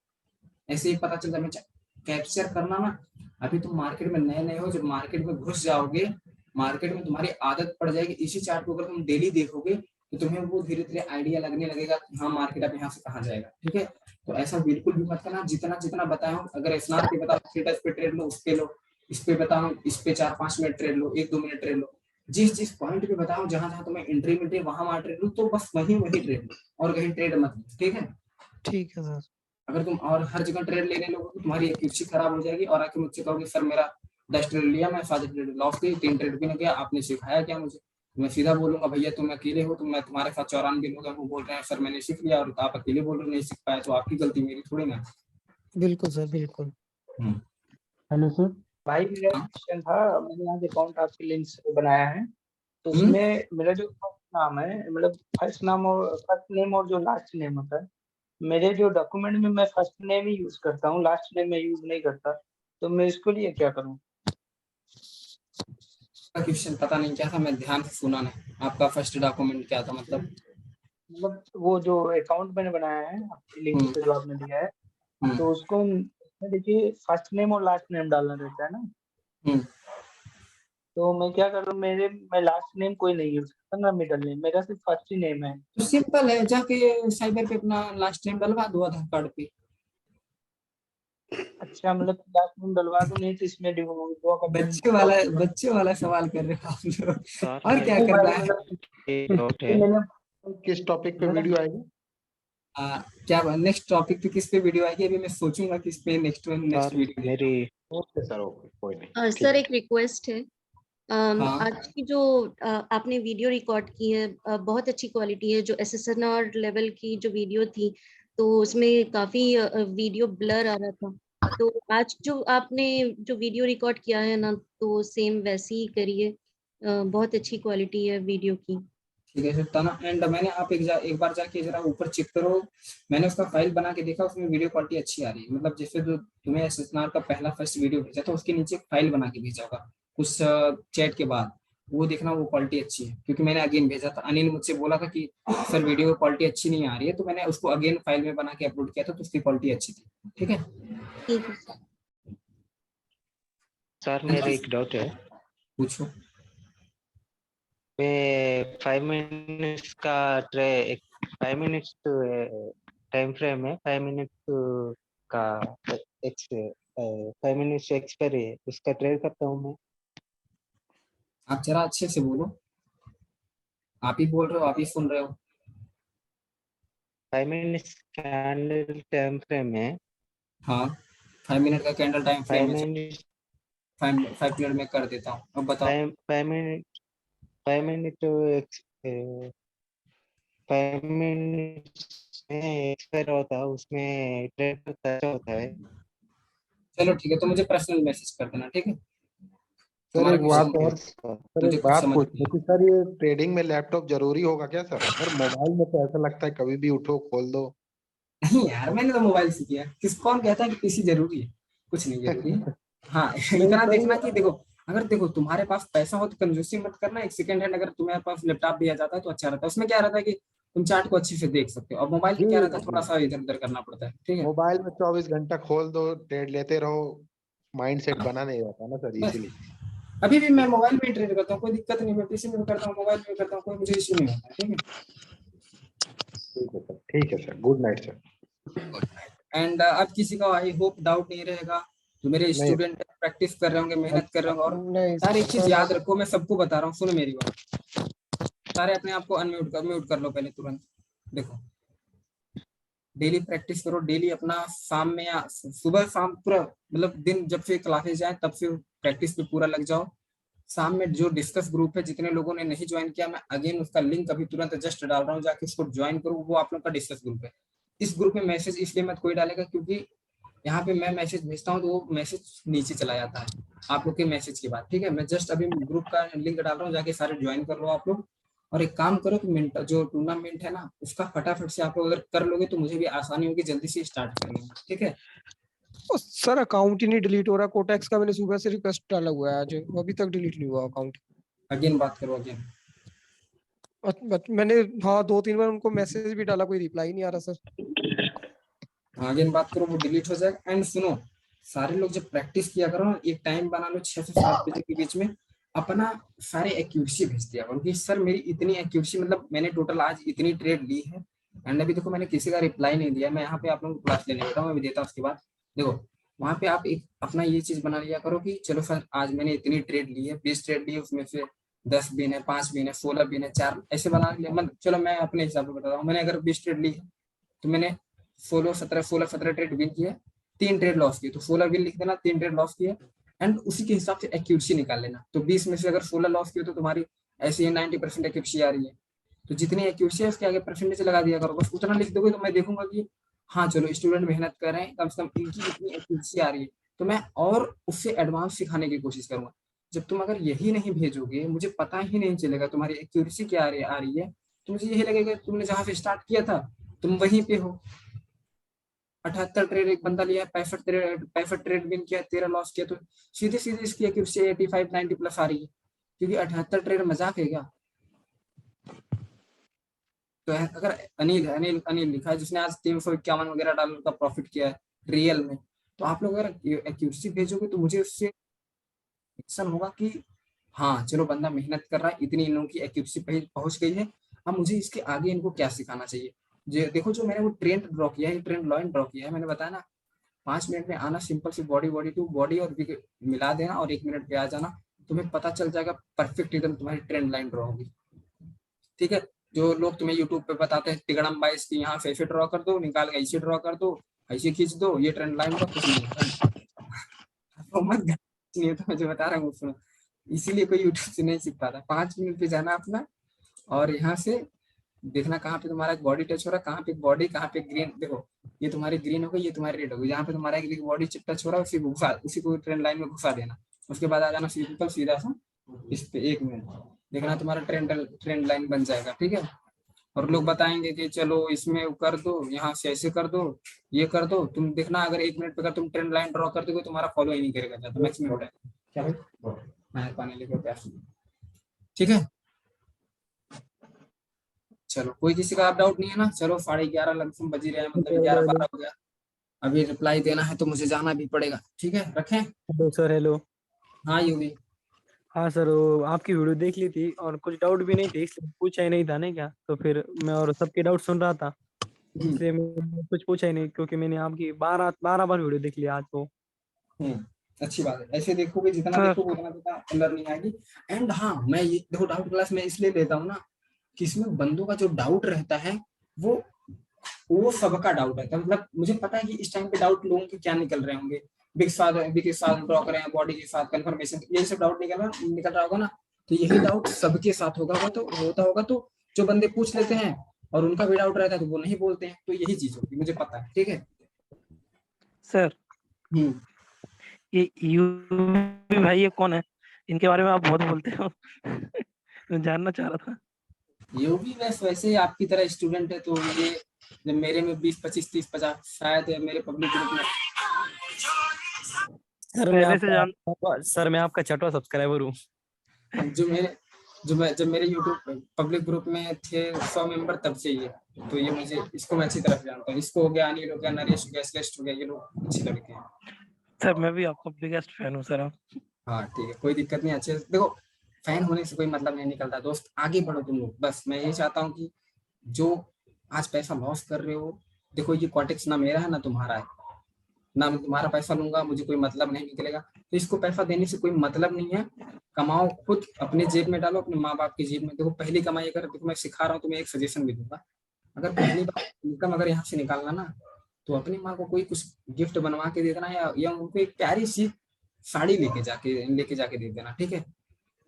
ऐसे ही पता चल जाएगा। कैप्चर करना ना, अभी तुम मार्केट में नए हो, जब मार्केट में घुस जाओगे मार्केट में तुम्हारी आदत पड़ जाएगी। इसी चार्ट को अगर तुम डेली देखोगे तो तुम्हें वो धीरे धीरे आइडिया लगने लगेगा कि हाँ मार्केट अब यहाँ से कहाँ जाएगा। ठीक है, तो ऐसा बिल्कुल भी मत करना। जितना बताया हूँ, अगर एसएनआर पे बताओ स्टेटस पे ट्रेड लो, उस पे लो। इस पे बताऊँ इस पे 4-5 मिनट ट्रेड लो, 1-2 मिनट ट्रेड लो। जिस पॉइंट पे बताऊँ जहां तुम्हें एंट्री वहां ट्रेड लो, तो बस वही ट्रेड लो और कहीं ट्रेड मत लो। ठीक है सर। अगर तुम और हर जगह ट्रेड लेने लोगे तो तुम्हारी एक्यूरेसी खराब हो जाएगी और आके मुझसे कहोगे सर मेरा 10 ट्रेड लिया, मैं 7 ट्रेड लॉस गई, 3 ट्रेड भी नहीं गया, आपने सिखाया क्या मुझे? मैं सीधा बोलूंगा भैया तुम अकेले हो, तो मैं तुम्हारे साथ 94 लोग हैं वो बोल रहे हैं सर मैंने सीख लिया, और आप अकेले बोल रहे हो नहीं सीख पाया, तो आपकी गलती मेरी थोड़ी ना। बिल्कुल सर, बिल्कुल। हेलो सर भाई, मेरा क्वेश्चन था, मैंने आज अकाउंट आपके लिंक से बनाया है तो उसमें मेरा जो फर्स्ट नाम है मतलब फर्स्ट नेम और जो लास्ट नेम होता है, मेरे जो डॉक्यूमेंट में मैं फर्स्ट नेम ही यूज करता हूँ, लास्ट नेम मैं यूज नहीं करता, तो मैं इसके लिए क्या करूँ? क्वेश्चन पता नहीं क्या था, मैं ध्यान से सुना नहीं। आपका फर्स्ट डॉक्यूमेंट क्या था मतलब वो जो अकाउंट मैंने बनाया है आपके लिंक से जो आपने दिया है तो उसको देखिए फर्स्ट नेम और लास्ट नेम डालना रहता है ना, तो मैं क्या कर रहा हूँ, मैं लास्ट नेम कोई नहीं यूज करता ना मिडल नेम, मेरा सिर्फ फर्स्ट ही नेम है। तो सिंपल है, जाके साइबर पे अपना लास्ट नेम डलवा दो आधार कार्ड पे। अच्छा मतलब लास्ट नेम डलवा दूं, नहीं तो इसमें बच्चे वाला सवाल कर रहे हो आप लोग, और क्या करना है? किस टॉपिक पे वीडियो आएगी? क्या नेक्स्ट टॉपिक पे किस पे वीडियो आएगी? अभी मैं सोचूंगा किस पे नेक्स्ट वीडियो मेरी ओके सर, ओके कोई नहीं। सर एक रिक्वेस्ट है, आज की जो आपने वीडियो रिकॉर्ड की है बहुत अच्छी क्वालिटी है। जो एसएसएनआर लेवल की जो वीडियो थी तो उसमें काफी वीडियो ब्लर आ रहा था, तो आज जो आपने जो वीडियो रिकॉर्ड किया है ना तो सेम वैसे ही करिए, बहुत अच्छी क्वालिटी है वीडियो की। ठीक है ताना, एंड मैंने आप एक बार जाके जरा ऊपर चेक करो, मैंने उसका फाइल बना के देखा, उसमें वीडियो क्वालिटी अच्छी आ रही है। मतलब जैसे जो तुम्हें एसएसएनआर का पहला फर्स्ट वीडियो भेजा था उसके नीचे फाइल बना के भेजा होगा उस चैट के बाद, वो देखना वो क्वालिटी अच्छी है। क्योंकि मैंने अगेन भेजा था, अनिल मुझसे बोला था कि सर वीडियो क्वालिटी अच्छी नहीं आ रही है, तो मैंने उसको अगेन फाइल में बना के अपलोड किया था तो उसकी क्वालिटी अच्छी थी। ठीक है सर मेरा एक डाउट है। पूछो। मैं 5 मिनट्स का 5 मिनट्स टाइम फ्रेम है, 5 मिनट्स का 5 मिनट्स एक्सपायरी है, उसका ट्रेड करता हूँ मैं। आप जरा अच्छे से बोलो, आप ही बोल रहे हो, आप ही सुन रहे हो। 5 मिनट्स कैंडल टाइम फ्रेम है। हाँ 5 मिनट का कैंडल टाइम फ्रेम है, 5 मिनट में कर देता हूँ। अब बताओ। 5 मिनट में एक्सपायर होता है, उसमें ट्रेड होता है। चलो ठीक है, तो मुझे पर्सनल मैसेज कर देना, ठीक है। सर एक बात और, सर एक बात पूछनी थी सर, ये ट्रेडिंग में लैपटॉप जरूरी होगा क्या सर? सर मोबाइल में तो ऐसा लगता है कभी भी उठो खोल दो। नहीं यार, मैंने तो मोबाइल से किया। कौन कहता है कि पीसी जरूरी है? कुछ नहीं जरूरी है। हाँ इतना देखना कि देखो, अगर देखो तुम्हारे पास पैसा हो तो कंजूसी मत करना। एक सेकंड हैंड अगर तुम्हारे पास लैपटॉप भी आ जाता है तो अच्छा रहता है। उसमें क्या रहता है कि तुम चार्ट को अच्छे से देख सकते हो, और मोबाइल में क्या रहता है थोड़ा सा इधर उधर करना पड़ता है, ठीक है। मोबाइल में 24 घंटा खोल दो, ट्रेड लेते रहो, माइंड सेट बना नहीं रहता ना सर, इसीलिए। अभी भी मैं मोबाइल में ट्रेड करता हूँ, कोई दिक्कत नहीं। मैं पीसी में भी करता हूँ, मोबाइल में करता हूँ, कोई मुझे इश्यू नहीं होता, ठीक है। ठीक है sir, good night sir. And अब किसी का आई होप डाउट नहीं रहेगा। जो मेरे स्टूडेंट प्रैक्टिस कर रहे होंगे, मेहनत कर रहे होंगे। और सारी चीज याद रखो, मैं सबको बता रहा हूँ, सुनो मेरी बात। सारे अपने आप को म्यूट कर लो पहले तुरंत। देखो डेली प्रैक्टिस करो, डेली अपना शाम में या सुबह शाम पूरा, मतलब दिन जब से क्लासेस जाए तब से प्रैक्टिस पे पूरा लग जाओ। शाम में जो डिस्कस ग्रुप है, जितने लोगों ने नहीं ज्वाइन किया, मैं अगेन उसका लिंक अभी तुरंत जस्ट डाल रहा हूँ, जाके उसको ज्वाइन करो। वो आप लोग का डिस्कस ग्रुप है। इस ग्रुप में मैसेज इसलिए मत कोई डालेगा क्योंकि यहाँ पे मैं मैसेज भेजता हूँ तो वो मैसेज नीचे चला जाता है आप लोग के मैसेज के बाद, ठीक है। मैं जस्ट अभी ग्रुप का लिंक डाल रहा हूँ, जाके सारे ज्वाइन कर लो आप लोग। और एक काम करो कि जो टूर्नामेंट है ना, उसका फटाफट से आप लोग अगर कर लोगे तो मुझे भी आसानी होगी जल्दी से स्टार्ट करने में, ठीक है। सर अकाउंट ही नहीं डिलीट हो रहा। कोटेक्स का मैंने सुबह से रिक्वेस्ट डाला हुआ है आज, वो अभी तक डिलीट नहीं हुआ अकाउंट। अगेन बात करो अगेन। मैंने हाँ 2-3 बार उनको मैसेज भी डाला, कोई रिप्लाई नहीं आ रहा सर। अगेन बात करो, वो डिलीट हो जाएगा। एंड सुनो, सारे लोग जब प्रैक्टिस किया करो ना, एक टाइम बना लो 6 से 7 बजे के बीच में, अपना सारे एक्यूरेसी भेज दिया करो कि सर मेरी इतनी एक्यूरेसी, मतलब मैंने टोटल आज इतनी ट्रेड ली है। एंड अभी देखो मैंने किसी का रिप्लाई नहीं दिया। मैं यहाँ पे आप लोगों को क्लास लेने बैठा हूँ, मैं भी देता हूँ उसके बाद। देखो वहाँ पे आप एक अपना ये चीज बना लिया करो कि चलो सर आज मैंने इतनी ट्रेड ली है, 20 ट्रेड ली है, उसमें से 10 बिन है, 5 बिन है, 16 बिन है, 4 ऐसे बना लिया। मतलब चलो मैं अपने हिसाब से बता रहा हूँ, मैंने अगर 20 ट्रेड ली है तो मैंने 16-17 ट्रेड विन किए, 3 ट्रेड लॉस किए, तो 16 विन लिख देना, 3 ट्रेड लॉस किए। एंड उसी के हिसाब से एक्यूरेसी निकाल लेना। तो 20 में से अगर 16 लॉस किए तो तुम्हारी ऐसी है 90% एक्यूरेसी आ रही है। तो जितनी एक्यूरेसी है उसके आगे परसेंटेज लगा दिया करो, बस उतना लिख दोगे तो मैं देखूंगा कि हाँ चलो स्टूडेंट मेहनत कर रहे हैं, कम से कम इनकी इतनी एक्यूरेसी आ रही है, तो मैं और उससे एडवांस सिखाने की कोशिश करूंगा। जब तुम अगर यही नहीं भेजोगे, मुझे पता ही नहीं चलेगा तुम्हारी एक्यूरेसी क्या आ रही है, तो मुझे यही लगेगा तुमने जहां से स्टार्ट किया था तुम वहीं पे हो। 78 ट्रेड एक बंदा लिया है, 65 ट्रेड विन किया, 13 लॉस किया, तो सीधे सीधे इसकी एक्यूरेसी 85-90 प्लस आ रही है, क्योंकि 78 ट्रेड मजाक है क्या। तो अगर अनिल लिखा है जिसने आज 351 वगैरह डॉलर का प्रॉफिट किया है रियल में, तो आप लोग अगर एक्यूरेसी भेजोगे तो मुझे उससे एक्शन होगा कि हाँ चलो बंदा मेहनत कर रहा है, इतनी इन लोगों की एक्यूरेसी पहुंच गई है, अब मुझे इसके आगे इनको क्या सिखाना चाहिए। देखो जो मैंने वो ट्रेंड ड्रॉ किया है, ट्रेंड लाइन ड्रॉ किया है, मैंने बताया ना 5 मिनट में आना, सिंपल सी बॉडी टू बॉडी और मिला देना और 1 मिनट पे आ जाना, तुम्हें पता चल जाएगा परफेक्ट एकदम तुम्हारी ट्रेंड लाइन ड्रॉ होगी, ठीक है। जो लोग तुम्हें यूट्यूब पे बताते हैं तिगड़म बाइस की यहाँ से ऐसे ड्रॉ कर दो, निकाल के ऐसे ड्रॉ कर दो, ऐसे खींच दो, ये ट्रेंड लाइन का कुछ नहीं तो मत नहीं, तो मैं जो बता रहा हूँ सुनो, इसीलिए कोई यूट्यूब से नहीं सीख पाता। 5 मिनट पे जाना अपना और यहाँ से देखना कहाँ पे तुम्हारा बॉडी टच हो रहा है, कहाँ पे बॉडी, कहाँ पे ग्रीन। देखो ये तुम्हारी ग्रीन हो गई, ये तुम्हारी रेड हो गई, जहाँ पे तुम्हारा बॉडी टच हो रहा है उसी को ट्रेंड लाइन में घुसा देना। उसके बाद आ जाना सिंपल सीधा सा इस पे, 1 मिनट देखना तुम्हारा ट्रेंड लाइन बन जाएगा, ठीक है। और लोग बताएंगे कि चलो इसमें कर दो, यहाँ से ऐसे कर दो, ये कर दो, तुम देखना अगर 1 मिनट पे अगर तुम ट्रेंड लाइन ड्रॉ कर दोगे तुम्हारा फॉलो ही नहीं करेगा ज्यादा, मैक्सिमम हो जाएगा। क्या भाई पानी लेकर प्यास, ठीक है। चलो कोई किसी का डाउट नहीं है ना। चलो 11:30 लमसम बज रहे हैं, मतलब 11-12 हो गया। अभी रिप्लाई देना है तो मुझे जाना भी पड़ेगा, ठीक है। रखें हेलो सर। हेलो हाँ यूवी। हाँ सर, वो आपकी वीडियो देख ली थी और कुछ डाउट भी नहीं थे, इसलिए पूछा ही नहीं था नहीं क्या, तो फिर मैं और सबके डाउट सुन रहा था, इसलिए मैंने कुछ पूछा ही नहीं, क्योंकि मैंने आपकी 12 बार वीडियो देख लिया आज तो। अच्छी बात है, ऐसे देखोगे जितना सर देखोगे उतना ज्यादा लर्निंग आएगी। एंड हाँ, मैं ये देखो डाउट क्लास में इसलिए लेता हूँ ना कि इसमें बंदों का जो डाउट रहता है वो सबका डाउट रहता है। मतलब मुझे पता है कि इस टाइम पे डाउट लोगों के क्या निकल रहे होंगे, बिग के साथ ड्रॉ करें, बॉडी के साथ कंफर्मेशन, यही सब डाउट निकल रहा होगा ना। तो यही डाउट सबके साथ होगा, तो होता होगा, तो जो बंदे पूछ लेते हैं और उनका भी डाउट रहता है तो वो नहीं बोलते हैं, तो यही चीज होती है, मुझे पता है। ठीक है सर, ये यूवी भाई ये कौन है? इनके बारे में आप बहुत बोलते हो। मैं जानना चाह रहा था। यूवी बस वैसे ही आपकी तरह स्टूडेंट है, तो ये जब मेरे में 20, 25, 30, 50 शायद है मेरे पब्लिक ग्रुप में। सर मैं आपका छठवां सब्सक्राइबर हूँ। जब मेरे यूट्यूब पब्लिक ग्रुप में थे 100 मेंबर तब से ये, तो ये मुझे इसको मैं अच्छी तरह से जानता हूँ। इसको हो गया, अनिल हो गया, नरेश हो गया, श्रेष्ठ हो गया, ये लोग अच्छे लड़के हैं। सर मैं भी आपका बिगेस्ट फैन हूँ सर। हाँ ठीक है, कोई दिक्कत नहीं। अच्छे देखो, फैन होने से कोई मतलब नहीं निकलता दोस्त, आगे बढ़ो तुम लोग। बस मैं यही चाहता हूँ कि जो आज पैसा लॉस कर रहे हो, देखो ये कॉर्टेक्स ना मेरा है ना तुम्हारा है, ना मैं तुम्हारा पैसा लूंगा, मुझे कोई मतलब नहीं निकलेगा। तो इसको पैसा देने से कोई मतलब नहीं है, कमाओ खुद, अपने जेब में डालो, अपने माँ बाप की जेब में। देखो पहली कमाई अगर देखो मैं सिखा रहा हूँ, तुम्हें एक सजेशन भी दूंगा, अगर पहली बार इनकम अगर यहाँ से निकालना ना, तो अपनी माँ को कोई कुछ गिफ्ट बनवा के दे देना, या उनको एक प्यारी सी साड़ी लेके जाके दे देना। ठीक है,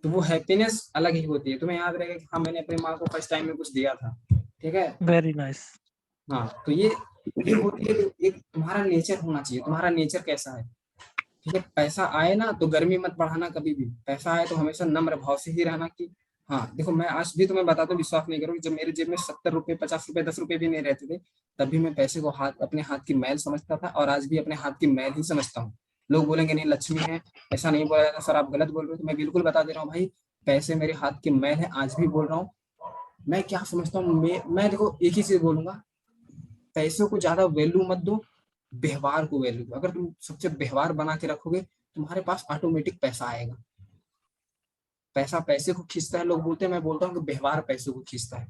तो वो हैप्पीनेस अलग ही होती है, तुम्हें याद रहेगा कि हाँ मैंने अपनी माँ को फर्स्ट टाइम में कुछ दिया था। ठीक है, वेरी नाइस। हाँ, तो ये होती है, एक तुम्हारा नेचर होना चाहिए, तुम्हारा नेचर कैसा है। ठीक है, पैसा आए ना तो गर्मी मत बढ़ाना कभी भी, पैसा आए तो हमेशा नम्र भाव से ही रहना कि हाँ देखो, मैं आज भी तुम्हें बताता हूँ, विश्वास नहीं करोगे, जब मेरे जेब में 70 रुपए, 50 रुपए, 10 रुपए भी नहीं रहते थे, तब भी मैं पैसे को अपने हाथ की मैल समझता था, और आज भी अपने हाथ की मैल ही समझता हूँ। लोग बोलेंगे नहीं लक्ष्मी है, ऐसा नहीं बोला जाता, सर आप गलत बोल रहे हो, तो मैं बिल्कुल बता दे रहा हूँ भाई, पैसे मेरे हाथ की मैल है, आज भी बोल रहा हूँ। मैं क्या समझता हूँ, मैं देखो एक ही चीज बोलूंगा, पैसों को ज्यादा वैल्यू मत दो, व्यवहार को वैल्यू दो। अगर तुम सबसे व्यवहार बना के रखोगे, तुम्हारे पास ऑटोमेटिक पैसा आएगा। पैसा पैसे को खींचता है लोग बोलते हैं, मैं बोलता हूँ कि व्यवहार पैसे को खींचता है।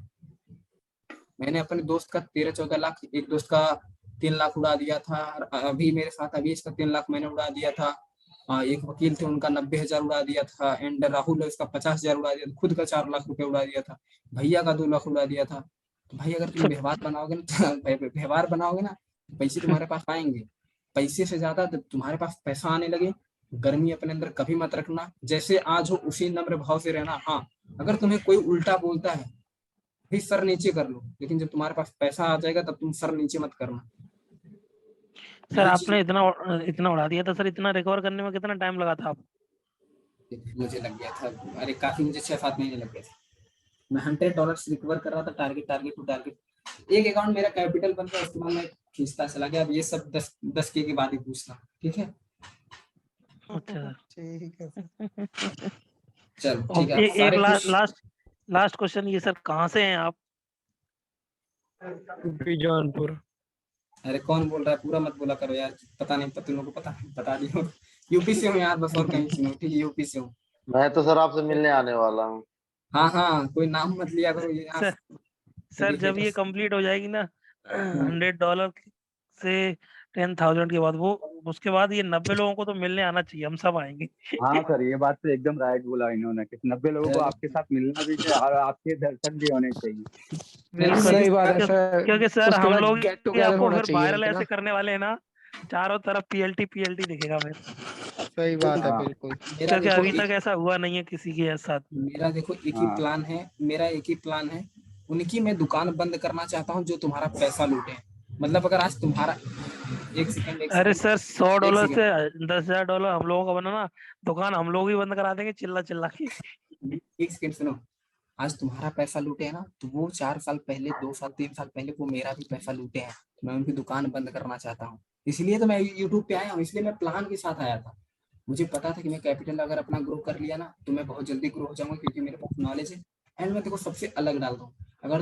मैंने अपने दोस्त का 13-14 लाख, एक दोस्त का 3 लाख उड़ा दिया था, अभी मेरे साथ अभी इसका 3 लाख मैंने उड़ा दिया था। एक वकील थे उनका 90,000 उड़ा दिया था, एंड राहुल उसका 50,000 उड़ा दिया था, खुद का 4 लाख रुपए उड़ा दिया था, भैया का 2 लाख उड़ा दिया था। तो भाई अगर तुम व्यवहार बनाओगे ना, पैसे तुम्हारे पास आएंगे। पैसे से ज्यादा तुम्हारे पास पैसा आने लगे, गर्मी अपने अंदर कभी मत रखना, जैसे आज हो उसी नम्र भाव से रहना। हाँ, अगर तुम्हें कोई उल्टा बोलता है भी सर नीचे कर लो, लेकिन जब तुम्हारे पास पैसा आ जाएगा तब तुम सर नीचे मत करना। सर आपने इतना उड़ा दिया था सर, इतना रिकवर करने में कितना टाइम लगा था आप? मुझे लग गया था, अरे काफी, मुझे 6-7 महीने लग गए थे। मैं $100 रिकवर कर रहा था, टारगेट टू टारगेट। एक अकाउंट मेरा कैपिटल बन गया, उसके बाद मैं खींचता चला गया। अब ये सब 10K के बाद ही पूछता। ठीक है, अच्छा ठीक है। चलो ठीक है। एक लास्ट क्वेश्चन, ये सर कहाँ से हैं आप? जौनपुर। अरे कौन बोल रहा है, पूरा मत बोला करो यार, पता नहीं, तुम लोगों को पता नहीं, बता दियो। यूपी से हूँ यार, बस और कहीं से नहीं। ठीक है, यूपी से हूँ। मैं तो सर आपसे मिलने आने वाला हूँ। हाँ, कोई नाम मत लिया करो ये। सर जब ये कंप्लीट हो जाएगी ना $100 से 10,000 के बाद, वो उसके बाद ये 90 लोगों को तो मिलने आना चाहिए, हम सब आएंगे। हाँ सर, ये बात तो एकदम राइट बोला इन्होंने कि 90 लोगों को आपके साथ मिलना भी चाहिए और आपके दर्शक भी होने चाहिए। सही बात है सर, क्योंकि सर हम लोग गेट टुगेदर आपको होना फिर चाहिए वायरल ना। ऐसे करने वाले हैं ना, चारों तरफ PLT दिखेगा फिर। सही बात है, बिल्कुल। क्योंकि अभी तक ऐसा हुआ नहीं है किसी के साथ। मेरा देखो एक ही प्लान है, उनकी मैं दुकान बंद करना चाहता हूँ जो तुम्हारा पैसा लूटे। मतलब अगर आज तुम्हारा एक सेकंड अरे सर $100 से $10,000 हम लोगों का बनाना, दुकान हम लोग ही बंद करा देंगे चिल्ला के। एक सेकंड सुनो, आज तुम्हारा पैसा लूटे है ना, तो वो 4 साल पहले, 2 साल 3 साल पहले वो मेरा भी पैसा लूटे हैं। मैं उनकी दुकान बंद करना चाहता हूँ, इसलिए तो मैं यूट्यूब पे आया हूँ, इसलिए मैं प्लान के साथ आया था। मुझे पता था कि मैं कैपिटल अगर अपना ग्रो कर लिया ना, तो मैं बहुत जल्दी ग्रो हो जाऊंगा, क्योंकि मेरे पास नॉलेज है। एंड मैं देखो सबसे अलग डाल दूँ, अगर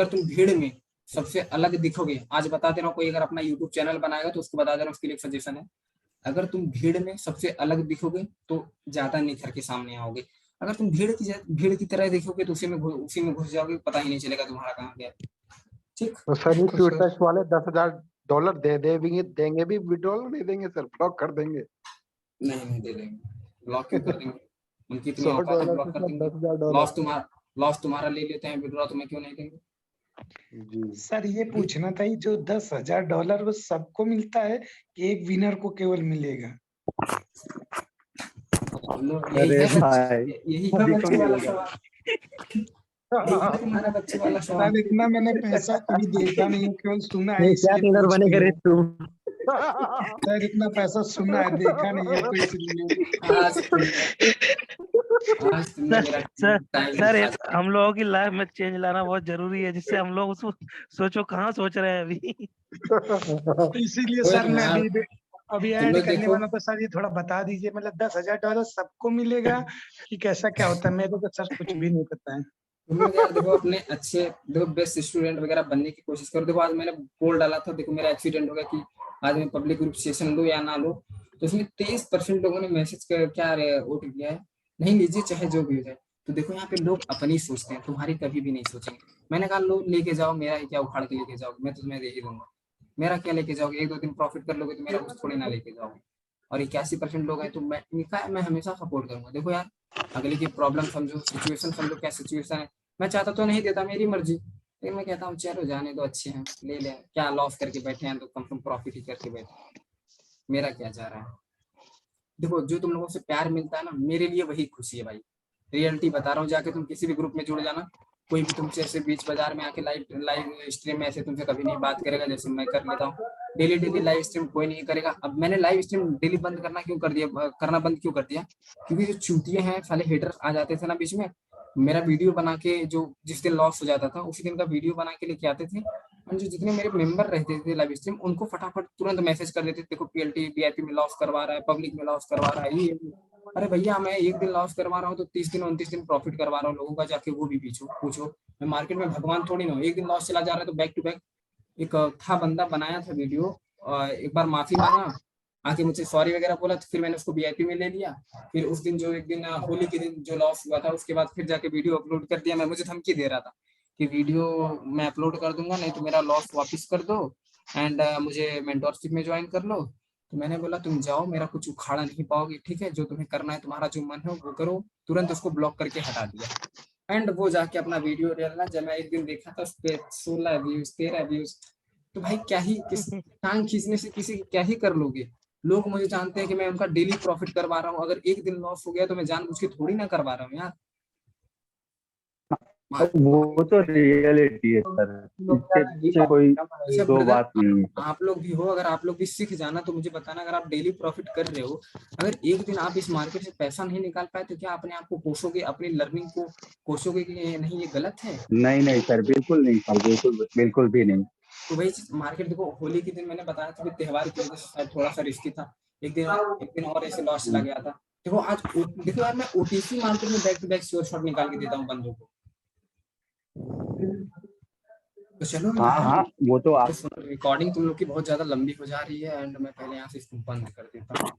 तुम भीड़ में सबसे अलग दिखोगे। आज बता दे रहा हूँ, कोई अगर अपना यूट्यूब चैनल बनाएगा तो उसको बता दे रहा हूँ, उसके लिए सजेशन है, अगर तुम भीड़ में सबसे अलग दिखोगे तो ज्यादा निखर के सामने आओगे। अगर तुम भीड़ की तरह देखोगे तो उसी में घुस जाओगे, पता ही नहीं चलेगा तुम्हारा कहाँ गया। ठीक, तो सर ये तो ट्विटर्स वाले $10,000 देंगे भी, विड्रॉल नहीं देंगे सर, ब्लॉक कर देंगे? नहीं दे देंगे, ब्लॉक क्यों कर देंगे, उनकी इतनी $100 औकात है, ब्लॉक कर से देंगे। $10,000। लॉस तुम्हारा ले लेते हैं, विड्रॉ तुम्हें क्यों नहीं देंगे। जी सर ये पूछना था, ये जो $10,000 वो सबको मिलता है कि एक विनर को केवल मिलेगा? यही है बच्चे वाला सवाल। तुम्हारा बच्चे वाला सवाल। सर इतना मैंने पैसा कभी देखा नहीं है, केवल सुना है, क्या इसलिए ट्रेनर पूछ बनेगा लिया। रे तुम? सर इतना पैसा सुना है, देखा नहीं है, तो इसलिए। सर हम लोगों की लाइफ में चेंज लाना बहुत जरूरी है, जिससे हम लोग उसको सोचो कहाँ सोच रहे हैं अभी। इसीलिए सर मैं अभी ऐड करने वाला था। सर ये थोड़ा बता दीजिए, मतलब $10,000 सबको मिलेगा कि कैसा क्या होता है? मेरे को सर कुछ भी नहीं पता है। तुम लोग यार देखो अपने देखो बेस्ट स्टूडेंट वगैरह बनने की कोशिश करो। देखो आज मैंने पोल डाला था, देखो मेरा एक्सीडेंट हो गया कि आज मैं पब्लिक ग्रुप सेशन लूं या ना लूं, तो उसमें 23% लोगों ने मैसेज क्या वोट किया है, नहीं लीजिए चाहे जो भी हो जाए। तो देखो यहाँ पे लोग अपनी सोचते हैं, तुम्हारी कभी भी नहीं सोचेंगे। मैंने कहा लो लेके जाओ, मेरा ही क्या उखाड़ के लेके जाओगे, मैं तुम्हें दे ही दूंगा, मेरा क्या लेके जाओगे, 1-2 दिन प्रॉफिट कर लोगे तो मेरा कुछ थोड़ी ना लेके जाओगे। और 81% लोग हैं तो मैं हमेशा सपोर्ट करूंगा। देखो यार अगले की प्रॉब्लम समझो, सिचुएशन समझो, क्या सिचुएशन है। मैं चाहता तो नहीं देता, मेरी मर्जी, लेकिन मैं कहता हूँ चलो जाने दो, अच्छे हैं ले ले, क्या लॉस करके बैठे हैं तो कम से कम प्रॉफिट ही करके बैठे, मेरा क्या जा रहा है। देखो जो तुम लोगों से प्यार मिलता है ना, मेरे लिए वही खुशी है भाई, रियलिटी बता रहा हूँ। जाके तुम किसी भी ग्रुप में जुड़ जाना, कोई भी तुमसे ऐसे बीच बाजार में आके लाइव स्ट्रीम में ऐसे तुमसे कभी नहीं बात करेगा जैसे मैं कर लेता हूँ। डेली लाइव स्ट्रीम कोई नहीं करेगा। अब मैंने लाइव स्ट्रीम डेली बंद करना क्यों कर दिया, क्योंकि जो चूतिए हैं साले हेटर्स आ जाते थे ना बीच में, मेरा वीडियो बना के जो जिस दिन लॉस हो जाता था उसी दिन का वीडियो बना के लेके आते थे, और जो जितने मेरे मेंबर रहते थे लाइव स्ट्रीम उनको फटाफट तुरंत मैसेज कर देते थे, देखो PLT VIP में लॉस करवा रहा है, पब्लिक में लॉस करवा रहा है ये। अरे भैया मैं एक दिन लॉस करवा रहा हूँ तो 30 दिन 29 दिन प्रॉफिट करवा रहा हूँ लोगों का, जाके वो भी पूछो। मैं मार्केट में भगवान थोड़ी ना हूँ, एक दिन लॉस चला जा रहा है तो बैक टू बैक। एक था बंदा बनाया था वीडियो, एक बार माफी मांगा, आके मुझसे सॉरी वगैरह बोला, तो फिर मैंने उसको VIP में ले लिया। फिर उस दिन जो एक दिन होली के दिन जो लॉस हुआ था उसके बाद फिर जाके वीडियो अपलोड कर दिया। मैं मुझे धमकी दे रहा था कि वीडियो मैं अपलोड कर दूंगा, नहीं तो मेरा लॉस वापस कर दो एंड मुझे मेंटोरशिप में ज्वाइन कर लो। तो मैंने बोला तुम जाओ, मेरा कुछ उखाड़ा नहीं पाओगे, ठीक है, जो तुम्हें करना है तुम्हारा जो मन है वो करो। तुरंत उसको ब्लॉक करके हटा दिया एंड वो जाके अपना वीडियो डालना। जब मैं एक दिन देखा था उस पर 16 व्यूज 13 व्यूज, तो भाई क्या ही टांग खींचने से किसी क्या ही कर लोगे। लोग मुझे जानते हैं कि मैं उनका डेली प्रॉफिट करवा रहा हूँ, अगर एक दिन लॉस हो गया तो मैं जानबूझ के थोड़ी ना करवा रहा हूँ यार। वो तो रियलिटी है सर, इससे कोई दो बात नहीं है। आप लोग भी हो, अगर आप लोग भी सीख जाना तो मुझे बताना। अगर आप डेली प्रॉफिट कर रहे हो, अगर एक दिन आप इस मार्केट से पैसा नहीं निकाल पाए तो क्या अपने आप को कोसोगे, अपनी लर्निंग को कोसोगे कि नहीं ये गलत है? नहीं सर, बिल्कुल नहीं सर, बिल्कुल भी नहीं। तो वही मार्केट देखो, होली के दिन मैंने बताया था त्योहार की वजह से शायद थोड़ा सा रिस्की था, एक दिन और ऐसे लॉस चला गया था। देखो आज देखो यार मैं OTC मार्केट में back to back sure shot निकाल के देता हूँ बंदों को। तो चलो हाँ वो तो आप रिकॉर्डिंग तुम लोग की बहुत ज्यादा लंबी हो जा रही है एंड मैं पहले यहाँ से इसको बंद कर देता हूँ।